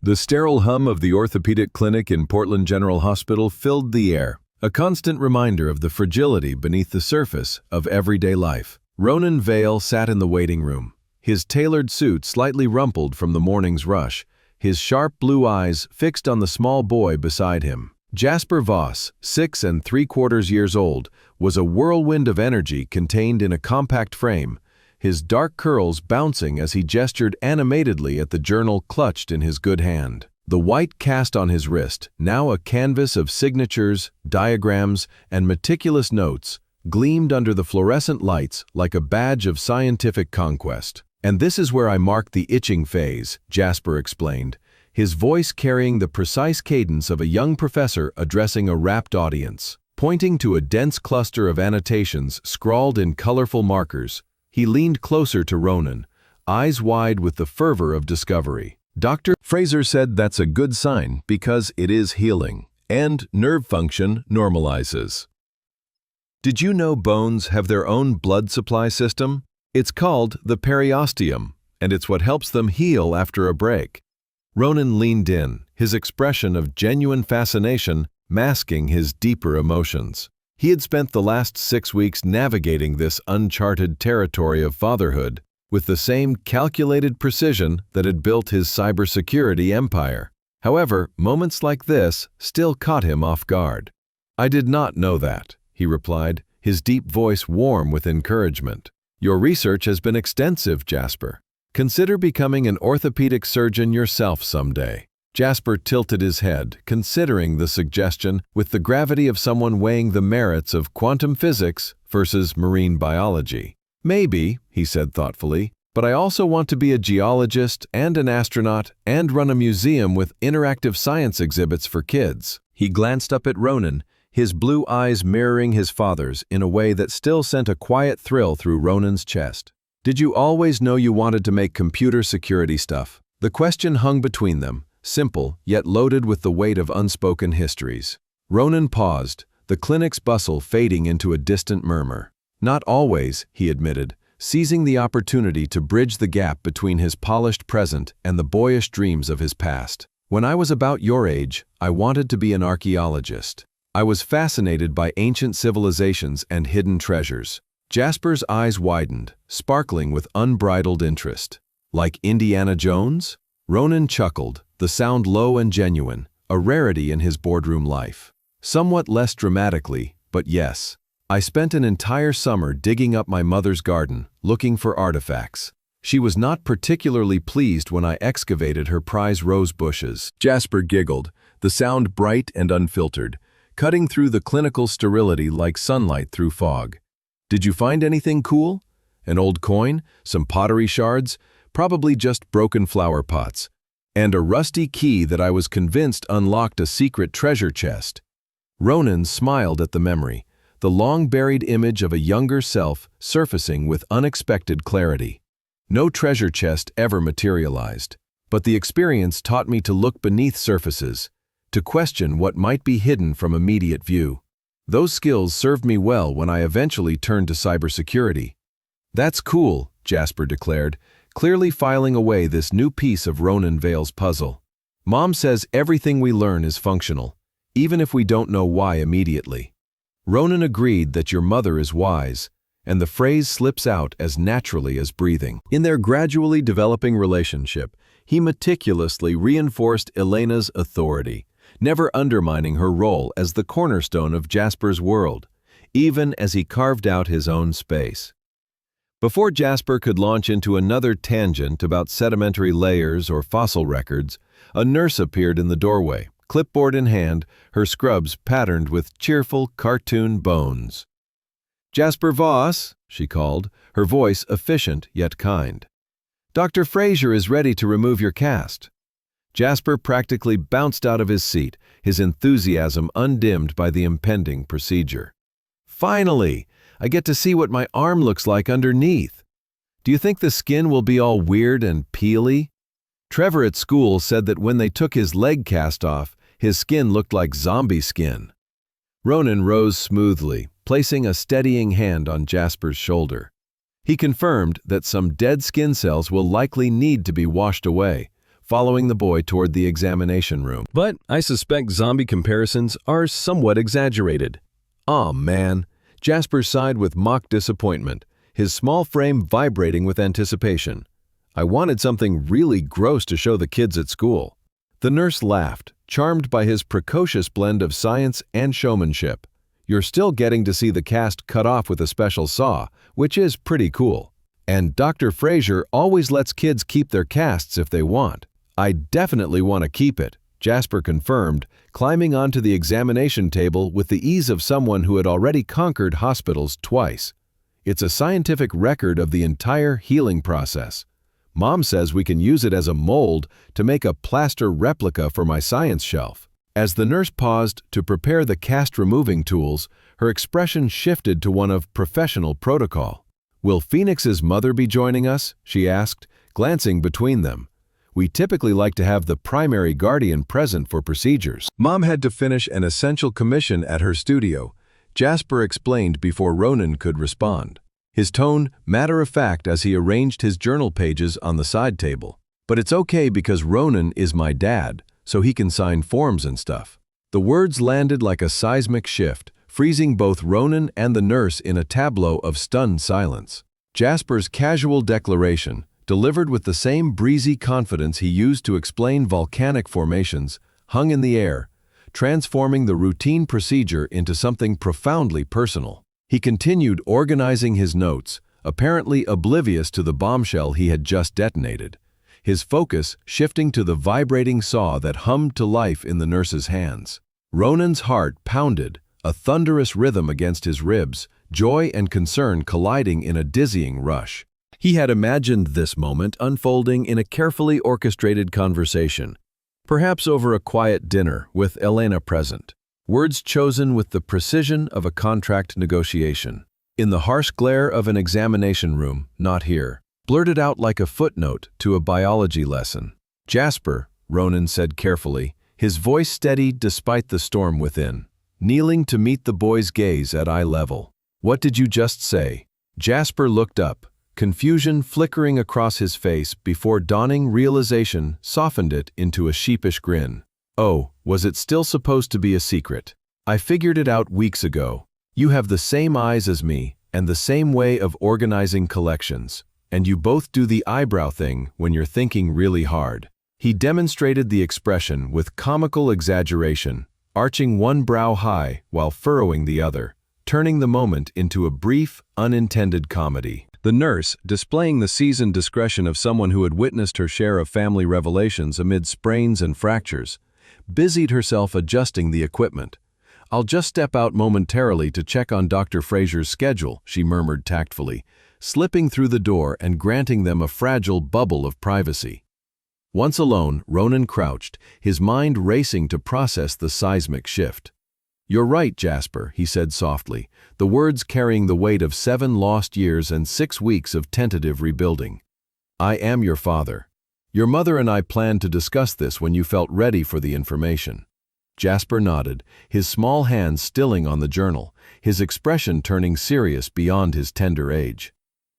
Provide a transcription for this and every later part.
The sterile hum of the orthopedic clinic in Portland General Hospital filled the air, a constant reminder of the fragility beneath the surface of everyday life. Ronan Vale sat in the waiting room, his tailored suit slightly rumpled from the morning's rush, his sharp blue eyes fixed on the small boy beside him. Jasper Voss, 6 3/4 years old, was a whirlwind of energy contained in a compact frame, his dark curls bouncing as he gestured animatedly at the journal clutched in his good hand. The white cast on his wrist, now a canvas of signatures, diagrams, and meticulous notes, gleamed under the fluorescent lights like a badge of scientific conquest. "And this is where I mark the itching phase," Jasper explained, his voice carrying the precise cadence of a young professor addressing a rapt audience. Pointing to a dense cluster of annotations scrawled in colorful markers, he leaned closer to Ronan, eyes wide with the fervor of discovery. "Dr. Fraser said that's a good sign because it is healing, and nerve function normalizes. Did you know bones have their own blood supply system? It's called the periosteum, and it's what helps them heal after a break." Ronan leaned in, his expression of genuine fascination masking his deeper emotions. He had spent the last 6 weeks navigating this uncharted territory of fatherhood with the same calculated precision that had built his cybersecurity empire. However, moments like this still caught him off guard. "I did not know that," he replied, his deep voice warm with encouragement. "Your research has been extensive, Jasper. Consider becoming an orthopedic surgeon yourself someday." Jasper tilted his head, considering the suggestion with the gravity of someone weighing the merits of quantum physics versus marine biology. "Maybe," he said thoughtfully, "but I also want to be a geologist and an astronaut and run a museum with interactive science exhibits for kids." He glanced up at Ronan, his blue eyes mirroring his father's in a way that still sent a quiet thrill through Ronan's chest. "Did you always know you wanted to make computer security stuff?" The question hung between them, simple yet loaded with the weight of unspoken histories. Ronan paused, the clinic's bustle fading into a distant murmur. "Not always," he admitted, seizing the opportunity to bridge the gap between his polished present and the boyish dreams of his past. "When I was about your age, I wanted to be an archaeologist. I was fascinated by ancient civilizations and hidden treasures." Jasper's eyes widened, sparkling with unbridled interest. "Like Indiana Jones?" Ronan chuckled, the sound low and genuine, a rarity in his boardroom life. "Somewhat less dramatically, but yes. I spent an entire summer digging up my mother's garden, looking for artifacts. She was not particularly pleased when I excavated her prize rose bushes." Jasper giggled, the sound bright and unfiltered, cutting through the clinical sterility like sunlight through fog. "Did you find anything cool? An old coin? Some pottery shards? Probably just broken flower pots. And a rusty key that I was convinced unlocked a secret treasure chest." Ronan smiled at the memory, the long-buried image of a younger self surfacing with unexpected clarity. "No treasure chest ever materialized, but the experience taught me to look beneath surfaces, to question what might be hidden from immediate view. Those skills served me well when I eventually turned to cybersecurity." "That's cool," Jasper declared, clearly filing away this new piece of Ronan Vale's puzzle. "Mom says everything we learn is functional, even if we don't know why immediately." Ronan agreed that your mother is wise, and the phrase slips out as naturally as breathing. In their gradually developing relationship, he meticulously reinforced Elena's authority, never undermining her role as the cornerstone of Jasper's world, even as he carved out his own space. Before Jasper could launch into another tangent about sedimentary layers or fossil records, a nurse appeared in the doorway, clipboard in hand, her scrubs patterned with cheerful cartoon bones. "Jasper Voss," she called, her voice efficient yet kind. "Dr. Fraser is ready to remove your cast." Jasper practically bounced out of his seat, his enthusiasm undimmed by the impending procedure. "Finally! I get to see what my arm looks like underneath. Do you think the skin will be all weird and peely? Trevor at school said that when they took his leg cast off, his skin looked like zombie skin." Ronan rose smoothly, placing a steadying hand on Jasper's shoulder. He confirmed that some dead skin cells will likely need to be washed away, following the boy toward the examination room. But I suspect zombie comparisons are somewhat exaggerated. Aw, man. Jasper sighed with mock disappointment, his small frame vibrating with anticipation. I wanted something really gross to show the kids at school. The nurse laughed, charmed by his precocious blend of science and showmanship. You're still getting to see the cast cut off with a special saw, which is pretty cool. And Dr. Fraser always lets kids keep their casts if they want. I definitely want to keep it, Jasper confirmed, climbing onto the examination table with the ease of someone who had already conquered hospitals twice. It's a scientific record of the entire healing process. Mom says we can use it as a mold to make a plaster replica for my science shelf. As the nurse paused to prepare the cast-removing tools, her expression shifted to one of professional protocol. Will Phoenix's mother be joining us? She asked, glancing between them. We typically like to have the primary guardian present for procedures. Mom had to finish an essential commission at her studio, Jasper explained before Ronan could respond. His tone matter-of-fact as he arranged his journal pages on the side table. But it's okay because Ronan is my dad, so he can sign forms and stuff. The words landed like a seismic shift, freezing both Ronan and the nurse in a tableau of stunned silence. Jasper's casual declaration, delivered with the same breezy confidence he used to explain volcanic formations, hung in the air, transforming the routine procedure into something profoundly personal. He continued organizing his notes, apparently oblivious to the bombshell he had just detonated, his focus shifting to the vibrating saw that hummed to life in the nurse's hands. Ronan's heart pounded, a thunderous rhythm against his ribs, joy and concern colliding in a dizzying rush. He had imagined this moment unfolding in a carefully orchestrated conversation, perhaps over a quiet dinner with Elena present, words chosen with the precision of a contract negotiation. In the harsh glare of an examination room, not here, blurted out like a footnote to a biology lesson. Jasper, Ronan said carefully, his voice steady despite the storm within, kneeling to meet the boy's gaze at eye level. What did you just say? Jasper looked up, confusion flickering across his face before dawning realization softened it into a sheepish grin. Oh, was it still supposed to be a secret? I figured it out weeks ago. You have the same eyes as me and the same way of organizing collections, and you both do the eyebrow thing when you're thinking really hard. He demonstrated the expression with comical exaggeration, arching one brow high while furrowing the other, turning the moment into a brief, unintended comedy. The nurse, displaying the seasoned discretion of someone who had witnessed her share of family revelations amid sprains and fractures, busied herself adjusting the equipment. I'll just step out momentarily to check on Dr. Fraser's schedule, she murmured tactfully, slipping through the door and granting them a fragile bubble of privacy. Once alone, Ronan crouched, his mind racing to process the seismic shift. You're right, Jasper, he said softly, the words carrying the weight of 7 lost years and 6 weeks of tentative rebuilding. I am your father. Your mother and I planned to discuss this when you felt ready for the information. Jasper nodded, his small hand stilling on the journal, his expression turning serious beyond his tender age.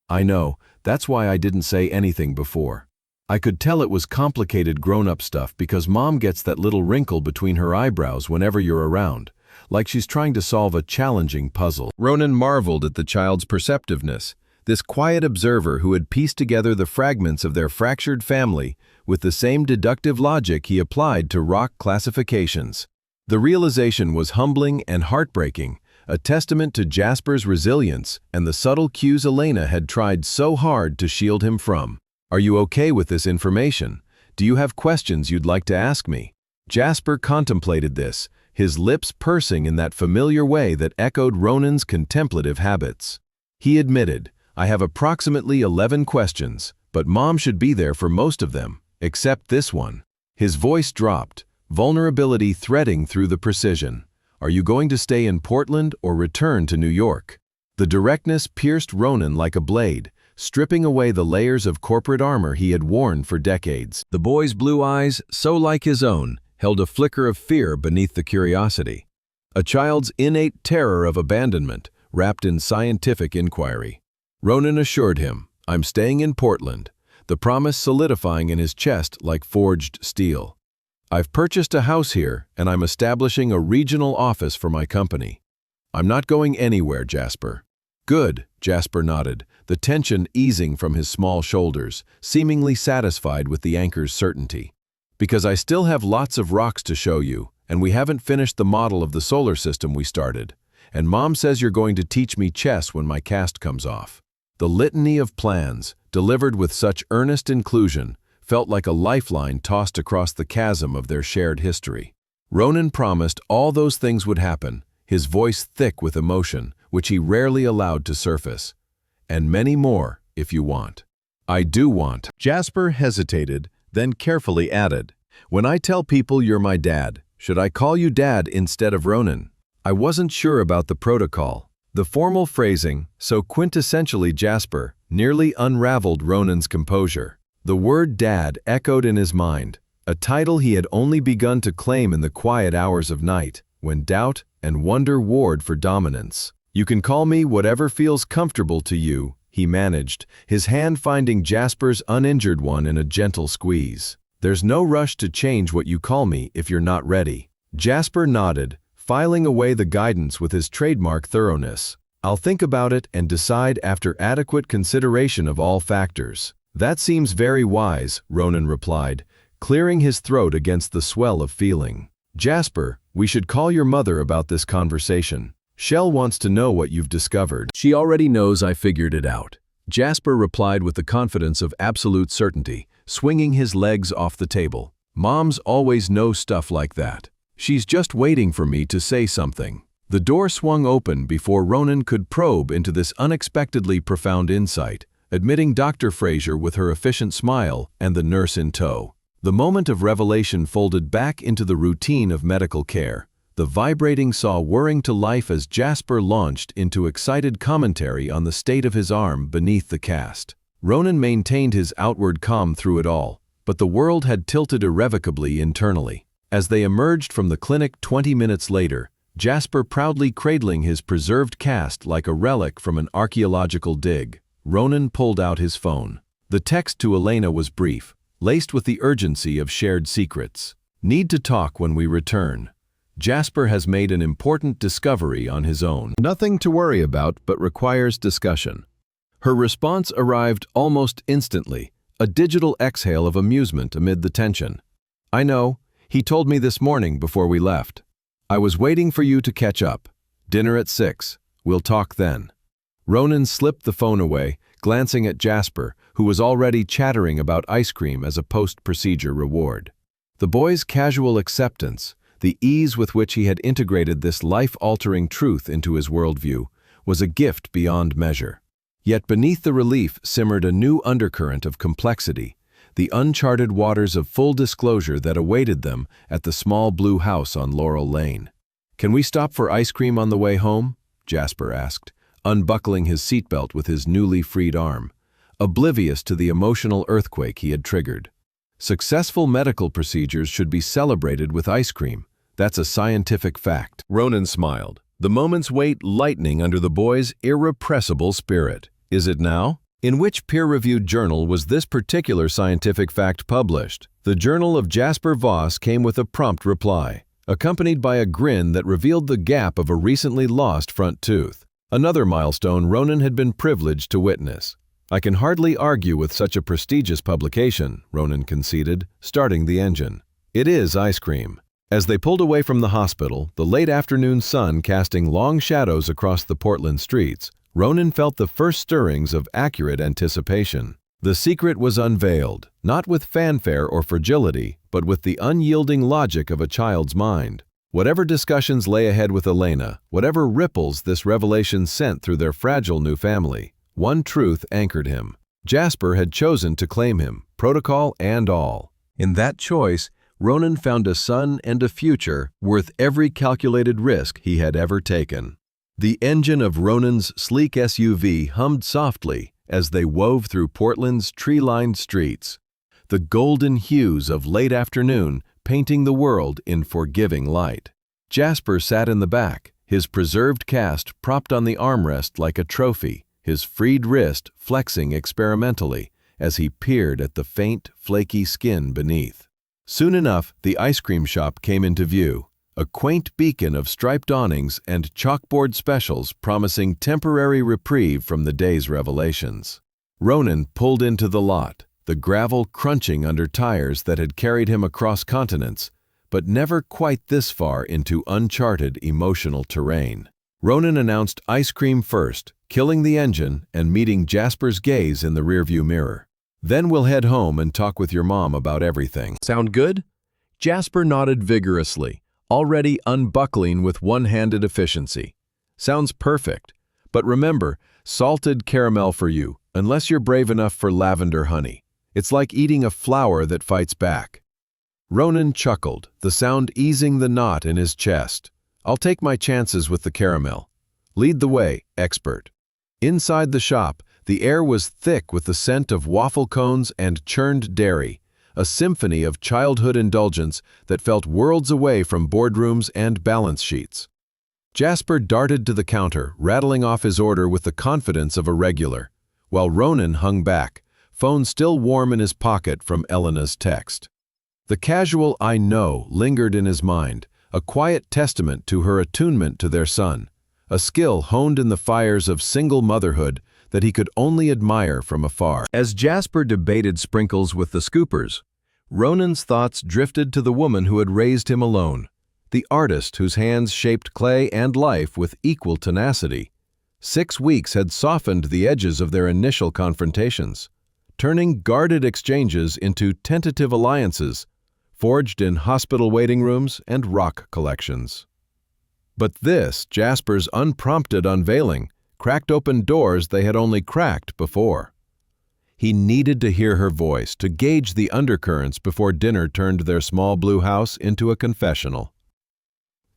I know, that's why I didn't say anything before. I could tell it was complicated grown-up stuff because Mom gets that little wrinkle between her eyebrows whenever you're around, like she's trying to solve a challenging puzzle. Ronan marveled at the child's perceptiveness, this quiet observer who had pieced together the fragments of their fractured family with the same deductive logic he applied to rock classifications. The realization was humbling and heartbreaking, a testament to Jasper's resilience and the subtle cues Elena had tried so hard to shield him from. Are you okay with this information? Do you have questions you'd like to ask me? Jasper contemplated this, his lips pursing in that familiar way that echoed Ronan's contemplative habits. He admitted, I have approximately 11 questions, but Mom should be there for most of them, except this one. His voice dropped, vulnerability threading through the precision. Are you going to stay in Portland or return to New York? The directness pierced Ronan like a blade, stripping away the layers of corporate armor he had worn for decades. The boy's blue eyes, so like his own, held a flicker of fear beneath the curiosity. A child's innate terror of abandonment, wrapped in scientific inquiry. Ronan assured him, I'm staying in Portland. the promise solidifying in his chest like forged steel. "I've purchased a house here, and I'm establishing a regional office for my company. I'm not going anywhere, Jasper." "Good," Jasper nodded, the tension easing from his small shoulders, seemingly satisfied with the anchor's certainty. "Because I still have lots of rocks to show you, and we haven't finished the model of the solar system we started. And Mom says you're going to teach me chess when my cast comes off." The litany of plans, delivered with such earnest inclusion, felt like a lifeline tossed across the chasm of their shared history. Ronan promised all those things would happen, his voice thick with emotion, which he rarely allowed to surface. "And many more, if you want." "I do want." Jasper hesitated, then carefully added, "When I tell people you're my dad, should I call you Dad instead of Ronan?" I wasn't sure about the protocol. The formal phrasing, so quintessentially Jasper, nearly unraveled Ronan's composure. The word Dad echoed in his mind, a title he had only begun to claim in the quiet hours of night, when doubt and wonder warred for dominance. "You can call me whatever feels comfortable to you," he managed, his hand finding Jasper's uninjured one in a gentle squeeze. "There's no rush to change what you call me if you're not ready." Jasper nodded, filing away the guidance with his trademark thoroughness. "I'll think about it and decide after adequate consideration of all factors." "That seems very wise," Ronan replied, clearing his throat against the swell of feeling. "Jasper, we should call your mother about this conversation. Shell wants to know what you've discovered." "She already knows I figured it out," Jasper replied with the confidence of absolute certainty, swinging his legs off the table. "Moms always know stuff like that. She's just waiting for me to say something." The door swung open before Ronan could probe into this unexpectedly profound insight, admitting Dr. Fraser with her efficient smile and the nurse in tow. The moment of revelation folded back into the routine of medical care, the vibrating saw whirring to life as Jasper launched into excited commentary on the state of his arm beneath the cast. Ronan maintained his outward calm through it all, but the world had tilted irrevocably internally. As they emerged from the clinic 20 minutes later, Jasper proudly cradling his preserved cast like a relic from an archaeological dig, Ronan pulled out his phone. The text to Elena was brief, laced with the urgency of shared secrets. "Need to talk when we return. Jasper has made an important discovery on his own. Nothing to worry about, but requires discussion." Her response arrived almost instantly, a digital exhale of amusement amid the tension. "I know. He told me this morning before we left. I was waiting for you to catch up. Dinner at 6. We'll talk then." Ronan slipped the phone away, glancing at Jasper, who was already chattering about ice cream as a post-procedure reward. The boy's casual acceptance, the ease with which he had integrated this life-altering truth into his worldview, was a gift beyond measure. Yet beneath the relief simmered a new undercurrent of complexity, the uncharted waters of full disclosure that awaited them at the small blue house on Laurel Lane. "Can we stop for ice cream on the way home?" Jasper asked, unbuckling his seatbelt with his newly freed arm, oblivious to the emotional earthquake he had triggered. Successful medical procedures should be celebrated with ice cream. That's a scientific fact. Ronan smiled, the moment's weight lightening under the boy's irrepressible spirit. "Is it now?" In which peer-reviewed journal was this particular scientific fact published? The Journal of Jasper Voss came with a prompt reply, accompanied by a grin that revealed the gap of a recently lost front tooth. Another milestone Ronan had been privileged to witness. "I can hardly argue with such a prestigious publication," Ronan conceded, starting the engine. "It is ice cream." As they pulled away from the hospital, the late afternoon sun casting long shadows across the Portland streets, Ronan felt the first stirrings of accurate anticipation. The secret was unveiled, not with fanfare or fragility, but with the unyielding logic of a child's mind. Whatever discussions lay ahead with Elena, whatever ripples this revelation sent through their fragile new family, one truth anchored him. Jasper had chosen to claim him, protocol and all. In that choice, Ronan found a son and a future worth every calculated risk he had ever taken. The engine of Ronan's sleek SUV hummed softly as they wove through Portland's tree-lined streets, the golden hues of late afternoon painting the world in forgiving light. Jasper sat in the back, his preserved cast propped on the armrest like a trophy, his freed wrist flexing experimentally, as he peered at the faint, flaky skin beneath. Soon enough, the ice cream shop came into view, a quaint beacon of striped awnings and chalkboard specials promising temporary reprieve from the day's revelations. Ronan pulled into the lot, the gravel crunching under tires that had carried him across continents, but never quite this far into uncharted emotional terrain. Ronan announced ice cream first, killing the engine and meeting Jasper's gaze in the rearview mirror. "Then we'll head home and talk with your mom about everything." Sound good? Jasper nodded vigorously, already unbuckling with one-handed efficiency. Sounds perfect. But remember, salted caramel for you, unless you're brave enough for lavender honey. It's like eating a flower that fights back. Ronan chuckled, the sound easing the knot in his chest. "I'll take my chances with the caramel. Lead the way, expert." Inside the shop, the air was thick with the scent of waffle cones and churned dairy, a symphony of childhood indulgence that felt worlds away from boardrooms and balance sheets. Jasper darted to the counter, rattling off his order with the confidence of a regular, while Ronan hung back, phone still warm in his pocket from Elena's text. The casual "I know" lingered in his mind, a quiet testament to her attunement to their son, a skill honed in the fires of single motherhood that he could only admire from afar. As Jasper debated sprinkles with the scoopers, Ronan's thoughts drifted to the woman who had raised him alone, the artist whose hands shaped clay and life with equal tenacity. 6 weeks had softened the edges of their initial confrontations, turning guarded exchanges into tentative alliances, forged in hospital waiting rooms and rock collections. But this, Jasper's unprompted unveiling, cracked open doors they had only cracked before. He needed to hear her voice to gauge the undercurrents before dinner turned their small blue house into a confessional.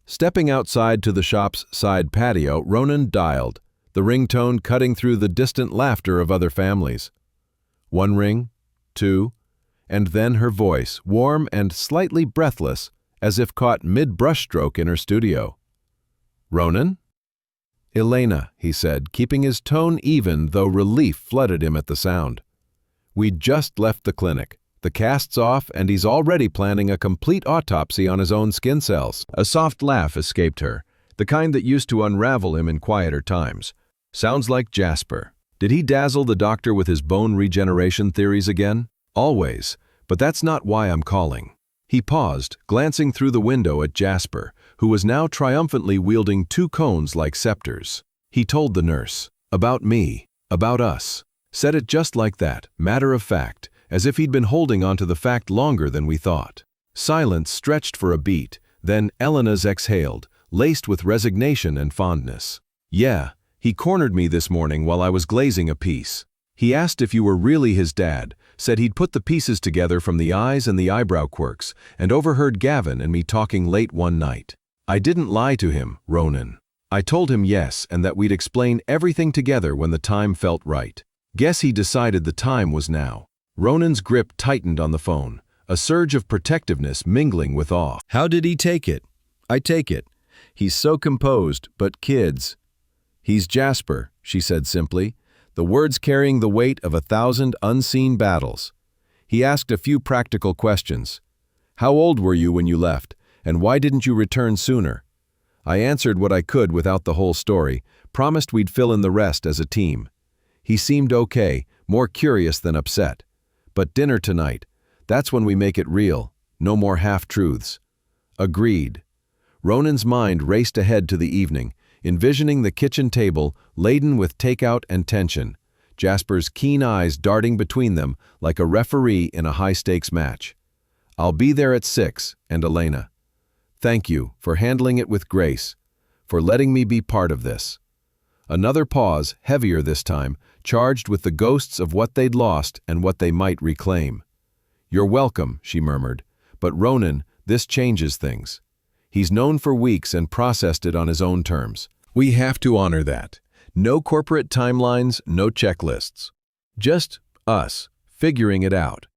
Stepping outside to the shop's side patio, Ronan dialed, the ringtone cutting through the distant laughter of other families. 1 ring, 2, and then her voice, warm and slightly breathless, as if caught mid-brushstroke in her studio. "Ronan?" "Elena," he said, keeping his tone even though relief flooded him at the sound. "We just left the clinic. The cast's off and he's already planning a complete autopsy on his own skin cells." A soft laugh escaped her, the kind that used to unravel him in quieter times. "Sounds like Jasper. Did he dazzle the doctor with his bone regeneration theories again?" "Always, but that's not why I'm calling." He paused, glancing through the window at Jasper, who was now triumphantly wielding 2 cones like scepters. He told the nurse, "About me, about us." Said it just like that, matter of fact, as if he'd been holding on to the fact longer than we thought. Silence stretched for a beat, then Elena's exhaled, laced with resignation and fondness. "Yeah, he cornered me this morning while I was glazing a piece. He asked if you were really his dad, said he'd put the pieces together from the eyes and the eyebrow quirks, and overheard Gavin and me talking late one night. I didn't lie to him, Ronan. I told him yes and that we'd explain everything together when the time felt right. Guess he decided the time was now." Ronan's grip tightened on the phone, a surge of protectiveness mingling with awe. "How did he take it?" "I take it. He's so composed, but kids." "He's Jasper," she said simply, the words carrying the weight of 1,000 unseen battles. He asked a few practical questions. "How old were you when you left, and why didn't you return sooner?" I answered what I could without the whole story, promised we'd fill in the rest as a team. He seemed okay, more curious than upset. "But dinner tonight, that's when we make it real, no more half-truths." "Agreed." Ronan's mind raced ahead to the evening, envisioning the kitchen table laden with takeout and tension, Jasper's keen eyes darting between them like a referee in a high-stakes match. "I'll be there at 6, and Elena. Thank you for handling it with grace, for letting me be part of this." Another pause, heavier this time, charged with the ghosts of what they'd lost and what they might reclaim. "You're welcome," she murmured, "but Ronan, this changes things. He's known for weeks and processed it on his own terms. We have to honor that. No corporate timelines, no checklists. Just us, figuring it out."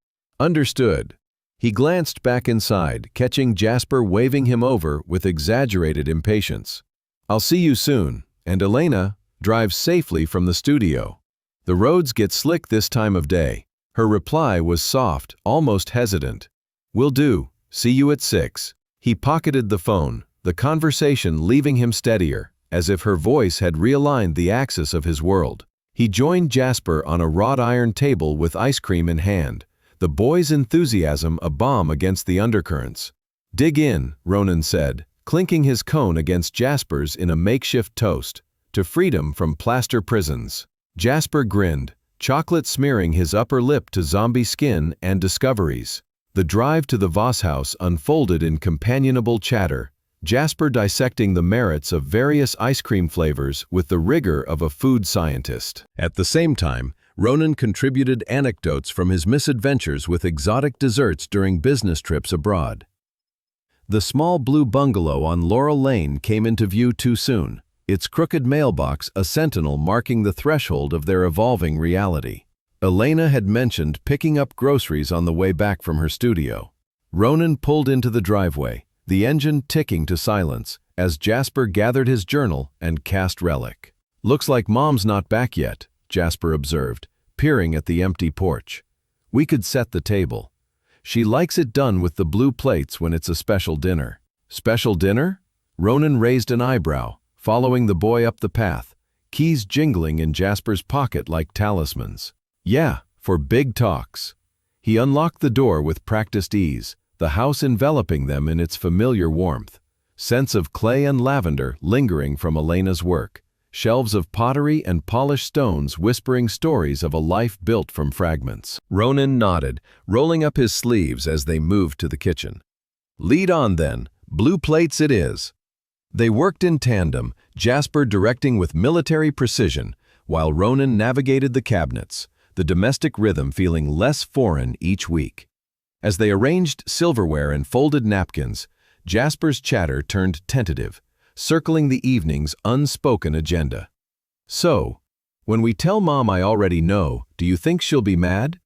"Understood." He glanced back inside, catching Jasper waving him over with exaggerated impatience. "I'll see you soon, and Elena, drive safely from the studio. The roads get slick this time of day." Her reply was soft, almost hesitant. "Will do. See you at 6. He pocketed the phone, the conversation leaving him steadier, as if her voice had realigned the axis of his world. He joined Jasper on a wrought iron table with ice cream in hand, the boy's enthusiasm a balm against the undercurrents. "Dig in," Ronan said, clinking his cone against Jasper's in a makeshift toast, "to freedom from plaster prisons." Jasper grinned, chocolate smearing his upper lip to zombie skin and discoveries. The drive to the Voss house unfolded in companionable chatter, Jasper dissecting the merits of various ice cream flavors with the rigor of a food scientist. At the same time, Ronan contributed anecdotes from his misadventures with exotic desserts during business trips abroad. The small blue bungalow on Laurel Lane came into view too soon, its crooked mailbox a sentinel marking the threshold of their evolving reality. Elena had mentioned picking up groceries on the way back from her studio. Ronan pulled into the driveway, the engine ticking to silence, as Jasper gathered his journal and cast relic. "Looks like Mom's not back yet," Jasper observed, peering at the empty porch. "We could set the table. She likes it done with the blue plates when it's a special dinner." "Special dinner?" Ronan raised an eyebrow, following the boy up the path, keys jingling in Jasper's pocket like talismans. "Yeah, for big talks." He unlocked the door with practiced ease, the house enveloping them in its familiar warmth. Scents of clay and lavender lingering from Elena's work, shelves of pottery and polished stones whispering stories of a life built from fragments. Ronan nodded, rolling up his sleeves as they moved to the kitchen. "Lead on then, blue plates it is." They worked in tandem, Jasper directing with military precision, while Ronan navigated the cabinets, the domestic rhythm feeling less foreign each week. As they arranged silverware and folded napkins, Jasper's chatter turned tentative, circling the evening's unspoken agenda. "So, when we tell Mom I already know, do you think she'll be mad?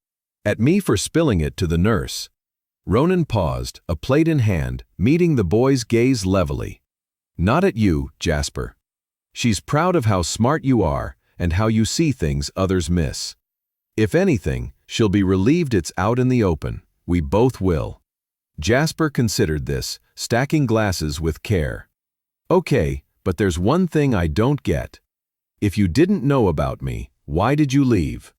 At me for spilling it to the nurse?" Ronan paused, a plate in hand, meeting the boy's gaze levelly. "Not at you, Jasper. She's proud of how smart you are and how you see things others miss. If anything, she'll be relieved it's out in the open. We both will." Jasper considered this, stacking glasses with care. "Okay, but there's one thing I don't get. If you didn't know about me, why did you leave?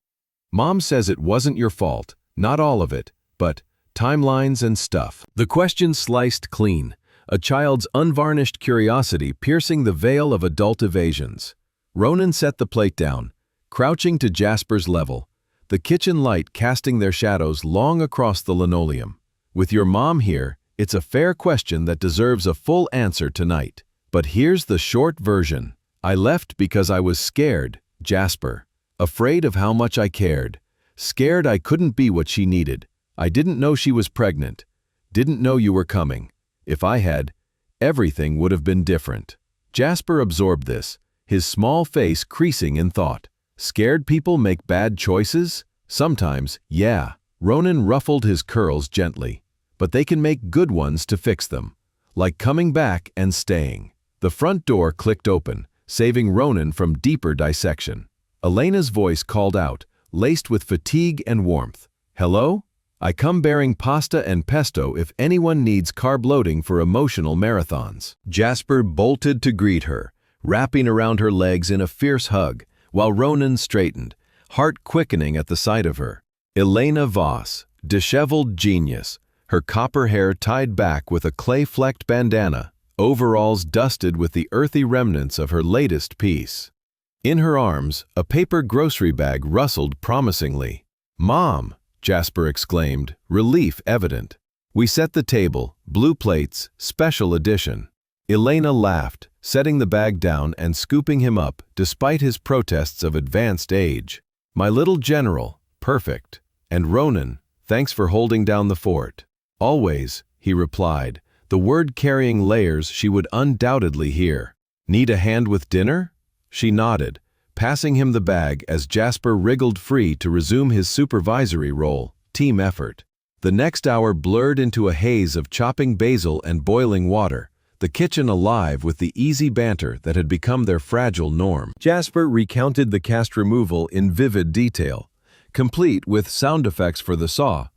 Mom says it wasn't your fault, not all of it, but timelines and stuff." The question sliced clean, a child's unvarnished curiosity piercing the veil of adult evasions. Ronan set the plate down, crouching to Jasper's level, the kitchen light casting their shadows long across the linoleum. "With your mom here, it's a fair question that deserves a full answer tonight. But here's the short version. I left because I was scared, Jasper. Afraid of how much I cared. Scared I couldn't be what she needed. I didn't know she was pregnant. Didn't know you were coming. If I had, everything would have been different." Jasper absorbed this, his small face creasing in thought. Scared people make bad choices? Sometimes, yeah. Ronan ruffled his curls gently. But they can make good ones to fix them. Like coming back and staying. The front door clicked open, saving Ronan from deeper dissection. Elena's voice called out, laced with fatigue and warmth. "Hello? I come bearing pasta and pesto if anyone needs carb loading for emotional marathons." Jasper bolted to greet her, wrapping around her legs in a fierce hug, while Ronan straightened, heart quickening at the sight of her. Elena Voss, disheveled genius, her copper hair tied back with a clay-flecked bandana, overalls dusted with the earthy remnants of her latest piece. In her arms, a paper grocery bag rustled promisingly. "Mom!" Jasper exclaimed, relief evident. "We set the table, blue plates, special edition." Elena laughed, setting the bag down and scooping him up despite his protests of advanced age. "My little general, perfect. And Ronan, thanks for holding down the fort." "Always," he replied, the word carrying layers she would undoubtedly hear. "Need a hand with dinner?" She nodded, passing him the bag as Jasper wriggled free to resume his supervisory role, team effort. The next hour blurred into a haze of chopping basil and boiling water, the kitchen alive with the easy banter that had become their fragile norm. Jasper recounted the cast removal in vivid detail, complete with sound effects for the saw,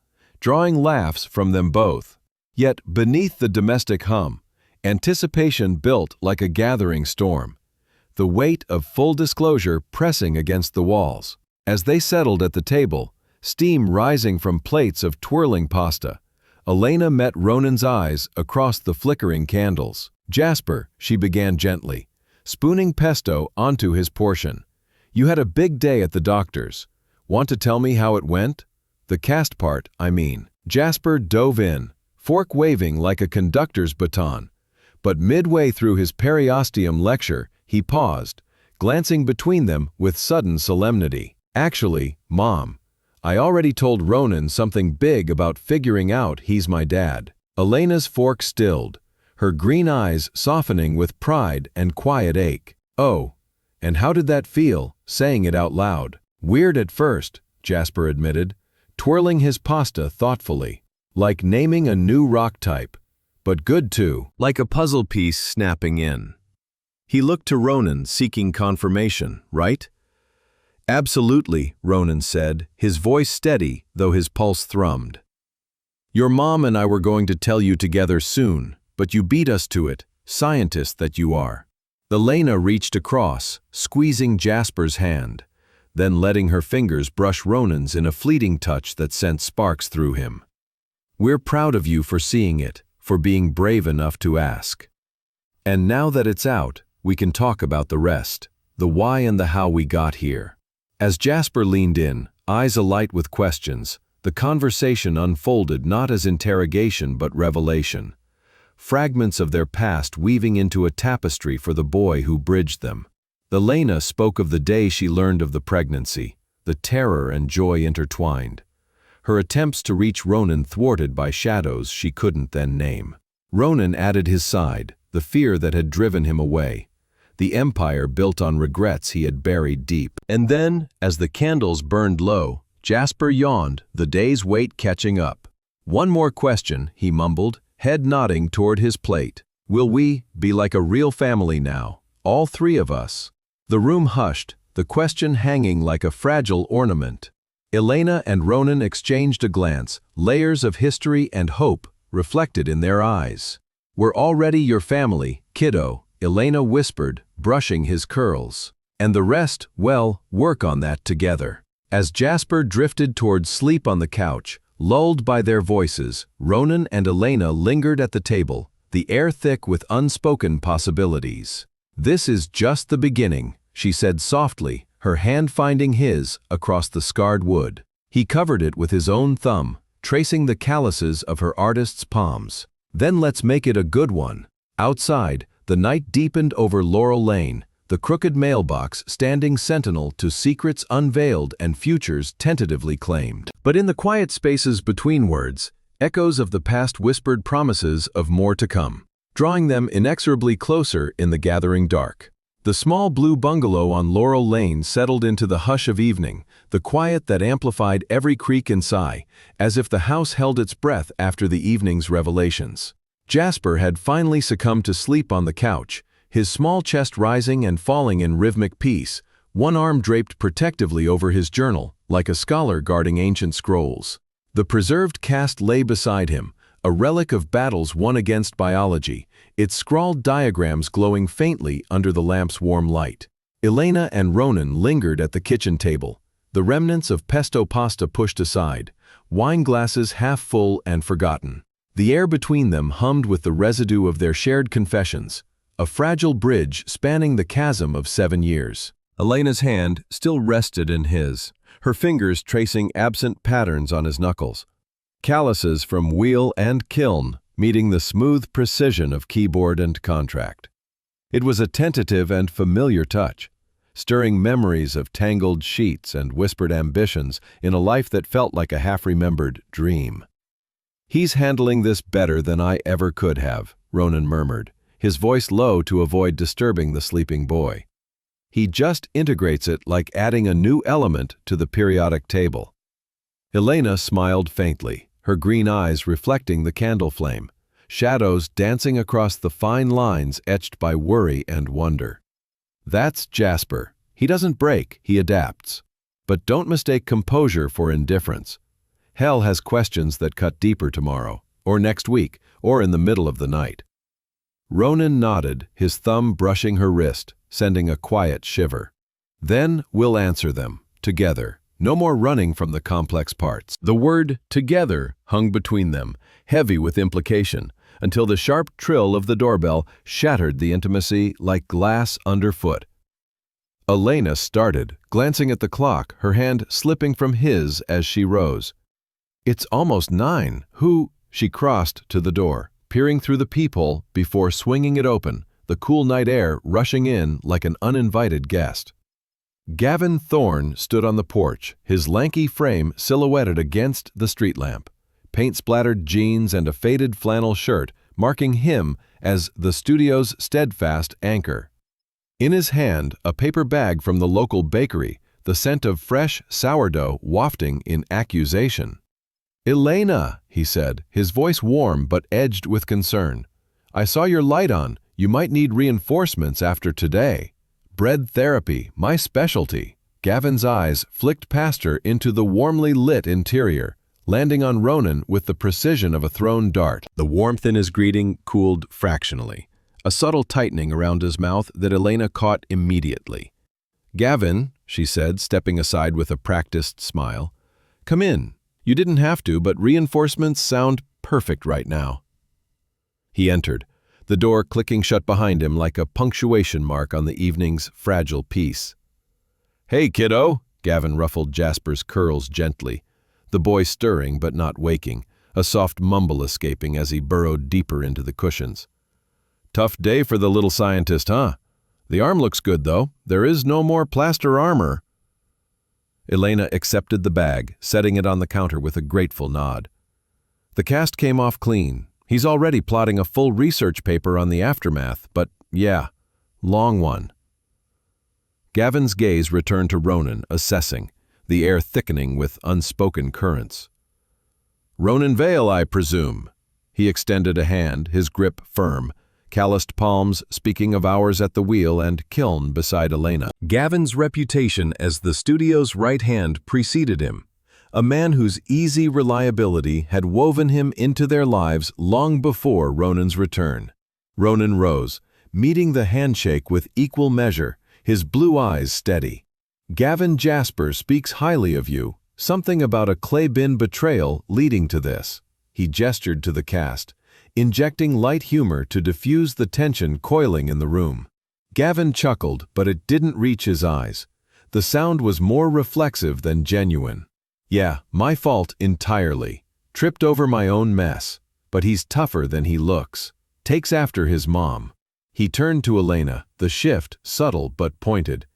drawing laughs from them both. Yet beneath the domestic hum, anticipation built like a gathering storm, the weight of full disclosure pressing against the walls. As they settled at the table, steam rising from plates of twirling pasta, Elena met Ronan's eyes across the flickering candles. "Jasper," she began gently, spooning pesto onto his portion. "You had a big day at the doctor's. Want to tell me how it went? The cast part, I mean." Jasper dove in, fork waving like a conductor's baton. But midway through his periosteum lecture, he paused, glancing between them with sudden solemnity. "Actually, Mom, I already told Ronan something big about figuring out he's my dad." Elena's fork stilled, her green eyes softening with pride and quiet ache. "Oh, and how did that feel, saying it out loud?" "Weird at first," Jasper admitted, twirling his pasta thoughtfully. "Like naming a new rock type. But good too." "Like a puzzle piece snapping in." He looked to Ronan, seeking confirmation, right? "Absolutely," Ronan said, his voice steady, though his pulse thrummed. "Your mom and I were going to tell you together soon, but you beat us to it, scientist that you are." Elena reached across, squeezing Jasper's hand, then letting her fingers brush Ronan's in a fleeting touch that sent sparks through him. "We're proud of you for seeing it, for being brave enough to ask. And now that it's out, we can talk about the rest, the why and the how we got here." As Jasper leaned in, eyes alight with questions, the conversation unfolded not as interrogation but revelation, fragments of their past weaving into a tapestry for the boy who bridged them. Elena spoke of the day she learned of the pregnancy, the terror and joy intertwined, her attempts to reach Ronan thwarted by shadows she couldn't then name. Ronan added his side, the fear that had driven him away, the empire built on regrets he had buried deep. And then, as the candles burned low, Jasper yawned, the day's weight catching up. "One more question," he mumbled, head nodding toward his plate. "Will we be like a real family now, all three of us?" The room hushed, the question hanging like a fragile ornament. Elena and Ronan exchanged a glance, layers of history and hope reflected in their eyes. "We're already your family, kiddo," Elena whispered, brushing his curls. "And the rest, well, work on that together." As Jasper drifted toward sleep on the couch, lulled by their voices, Ronan and Elena lingered at the table, the air thick with unspoken possibilities. "This is just the beginning," she said softly, her hand finding his across the scarred wood. He covered it with his own thumb, tracing the calluses of her artist's palms. "Then let's make it a good one." Outside, the night deepened over Laurel Lane, the crooked mailbox standing sentinel to secrets unveiled and futures tentatively claimed. But in the quiet spaces between words, echoes of the past whispered promises of more to come, drawing them inexorably closer in the gathering dark. The small blue bungalow on Laurel Lane settled into the hush of evening, the quiet that amplified every creak and sigh, as if the house held its breath after the evening's revelations. Jasper had finally succumbed to sleep on the couch, his small chest rising and falling in rhythmic peace, one arm draped protectively over his journal, like a scholar guarding ancient scrolls. The preserved cast lay beside him, a relic of battles won against biology, its scrawled diagrams glowing faintly under the lamp's warm light. Elena and Ronan lingered at the kitchen table, the remnants of pesto pasta pushed aside, wine glasses half full and forgotten. The air between them hummed with the residue of their shared confessions, a fragile bridge spanning the chasm of 7 years. Elena's hand still rested in his, her fingers tracing absent patterns on his knuckles, calluses from wheel and kiln meeting the smooth precision of keyboard and contract. It was a tentative and familiar touch, stirring memories of tangled sheets and whispered ambitions in a life that felt like a half-remembered dream. "He's handling this better than I ever could have," Ronan murmured, his voice low to avoid disturbing the sleeping boy. "He just integrates it like adding a new element to the periodic table." Elena smiled faintly, her green eyes reflecting the candle flame, shadows dancing across the fine lines etched by worry and wonder. "That's Jasper. He doesn't break, he adapts." But don't mistake composure for indifference. Hell has questions that cut deeper tomorrow, or next week, or in the middle of the night. Ronan nodded, his thumb brushing her wrist, sending a quiet shiver. Then we'll answer them, together. No more running from the complex parts. The word together hung between them, heavy with implication, until the sharp trill of the doorbell shattered the intimacy like glass underfoot. Elena started, glancing at the clock, her hand slipping from his as she rose. "It's almost 9. Who?" She crossed to the door, peering through the peephole before swinging it open, the cool night air rushing in like an uninvited guest. Gavin Thorne stood on the porch, his lanky frame silhouetted against the street lamp, paint-splattered jeans and a faded flannel shirt marking him as the studio's steadfast anchor. In his hand, a paper bag from the local bakery, the scent of fresh sourdough wafting in accusation. "Elena," he said, his voice warm but edged with concern. "I saw your light on. You might need reinforcements after today." "Bread therapy, my specialty." Gavin's eyes flicked past her into the warmly lit interior, landing on Ronan with the precision of a thrown dart. The warmth in his greeting cooled fractionally, a subtle tightening around his mouth that Elena caught immediately. "Gavin," she said, stepping aside with a practiced smile, "come in. You didn't have to, but reinforcements sound perfect right now." He entered, the door clicking shut behind him like a punctuation mark on the evening's fragile peace. "Hey, kiddo!" Gavin ruffled Jasper's curls gently, the boy stirring but not waking, a soft mumble escaping as he burrowed deeper into the cushions. "Tough day for the little scientist, huh? The arm looks good, though. There is no more plaster armor." Elena accepted the bag, setting it on the counter with a grateful nod. "The cast came off clean. He's already plotting a full research paper on the aftermath, but yeah, long one." Gavin's gaze returned to Ronan, assessing, the air thickening with unspoken currents. "Ronan Vale, I presume." He extended a hand, his grip firm, calloused palms speaking of hours at the wheel and kiln beside Elena. Gavin's reputation as the studio's right hand preceded him, a man whose easy reliability had woven him into their lives long before Ronan's return. Ronan rose, meeting the handshake with equal measure, his blue eyes steady. "Gavin Jasper speaks highly of you, something about a clay bin betrayal leading to this." He gestured to the cast, injecting light humor to diffuse the tension coiling in the room. Gavin chuckled, but it didn't reach his eyes. The sound was more reflexive than genuine. "Yeah, my fault entirely. Tripped over my own mess. But he's tougher than he looks. Takes after his mom." He turned to Elena, the shift subtle but pointed,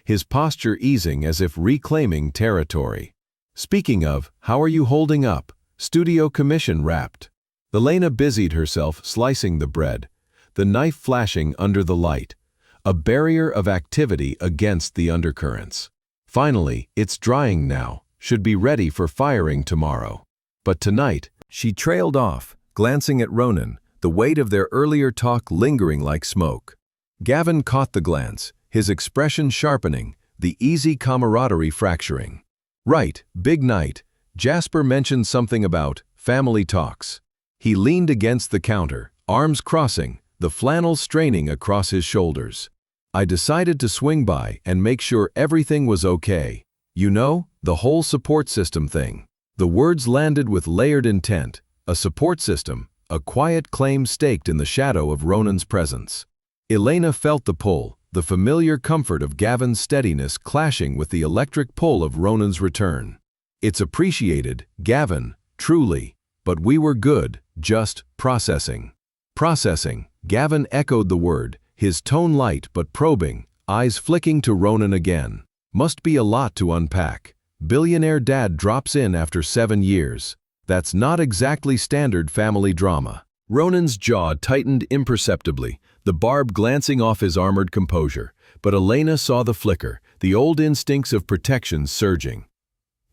his posture easing as if reclaiming territory. "Speaking of, how are you holding up? Studio commission wrapped." Elena busied herself slicing the bread, the knife flashing under the light, a barrier of activity against the undercurrents. "Finally, it's drying now. Should be ready for firing tomorrow." But tonight, she trailed off, glancing at Ronan, the weight of their earlier talk lingering like smoke. Gavin caught the glance, his expression sharpening, the easy camaraderie fracturing. "Right, big night. Jasper mentioned something about family talks." He leaned against the counter, arms crossing, the flannel straining across his shoulders. "I decided to swing by and make sure everything was okay. You know, the whole support system thing." The words landed with layered intent, a support system, a quiet claim staked in the shadow of Ronan's presence. Elena felt the pull, the familiar comfort of Gavin's steadiness clashing with the electric pull of Ronan's return. "It's appreciated, Gavin, truly. But we were good, just processing." "Processing," Gavin echoed the word, his tone light but probing, eyes flicking to Ronan again. "Must be a lot to unpack. Billionaire dad drops in after 7 years. That's not exactly standard family drama." Ronan's jaw tightened imperceptibly, the barb glancing off his armored composure, but Elena saw the flicker, the old instincts of protection surging.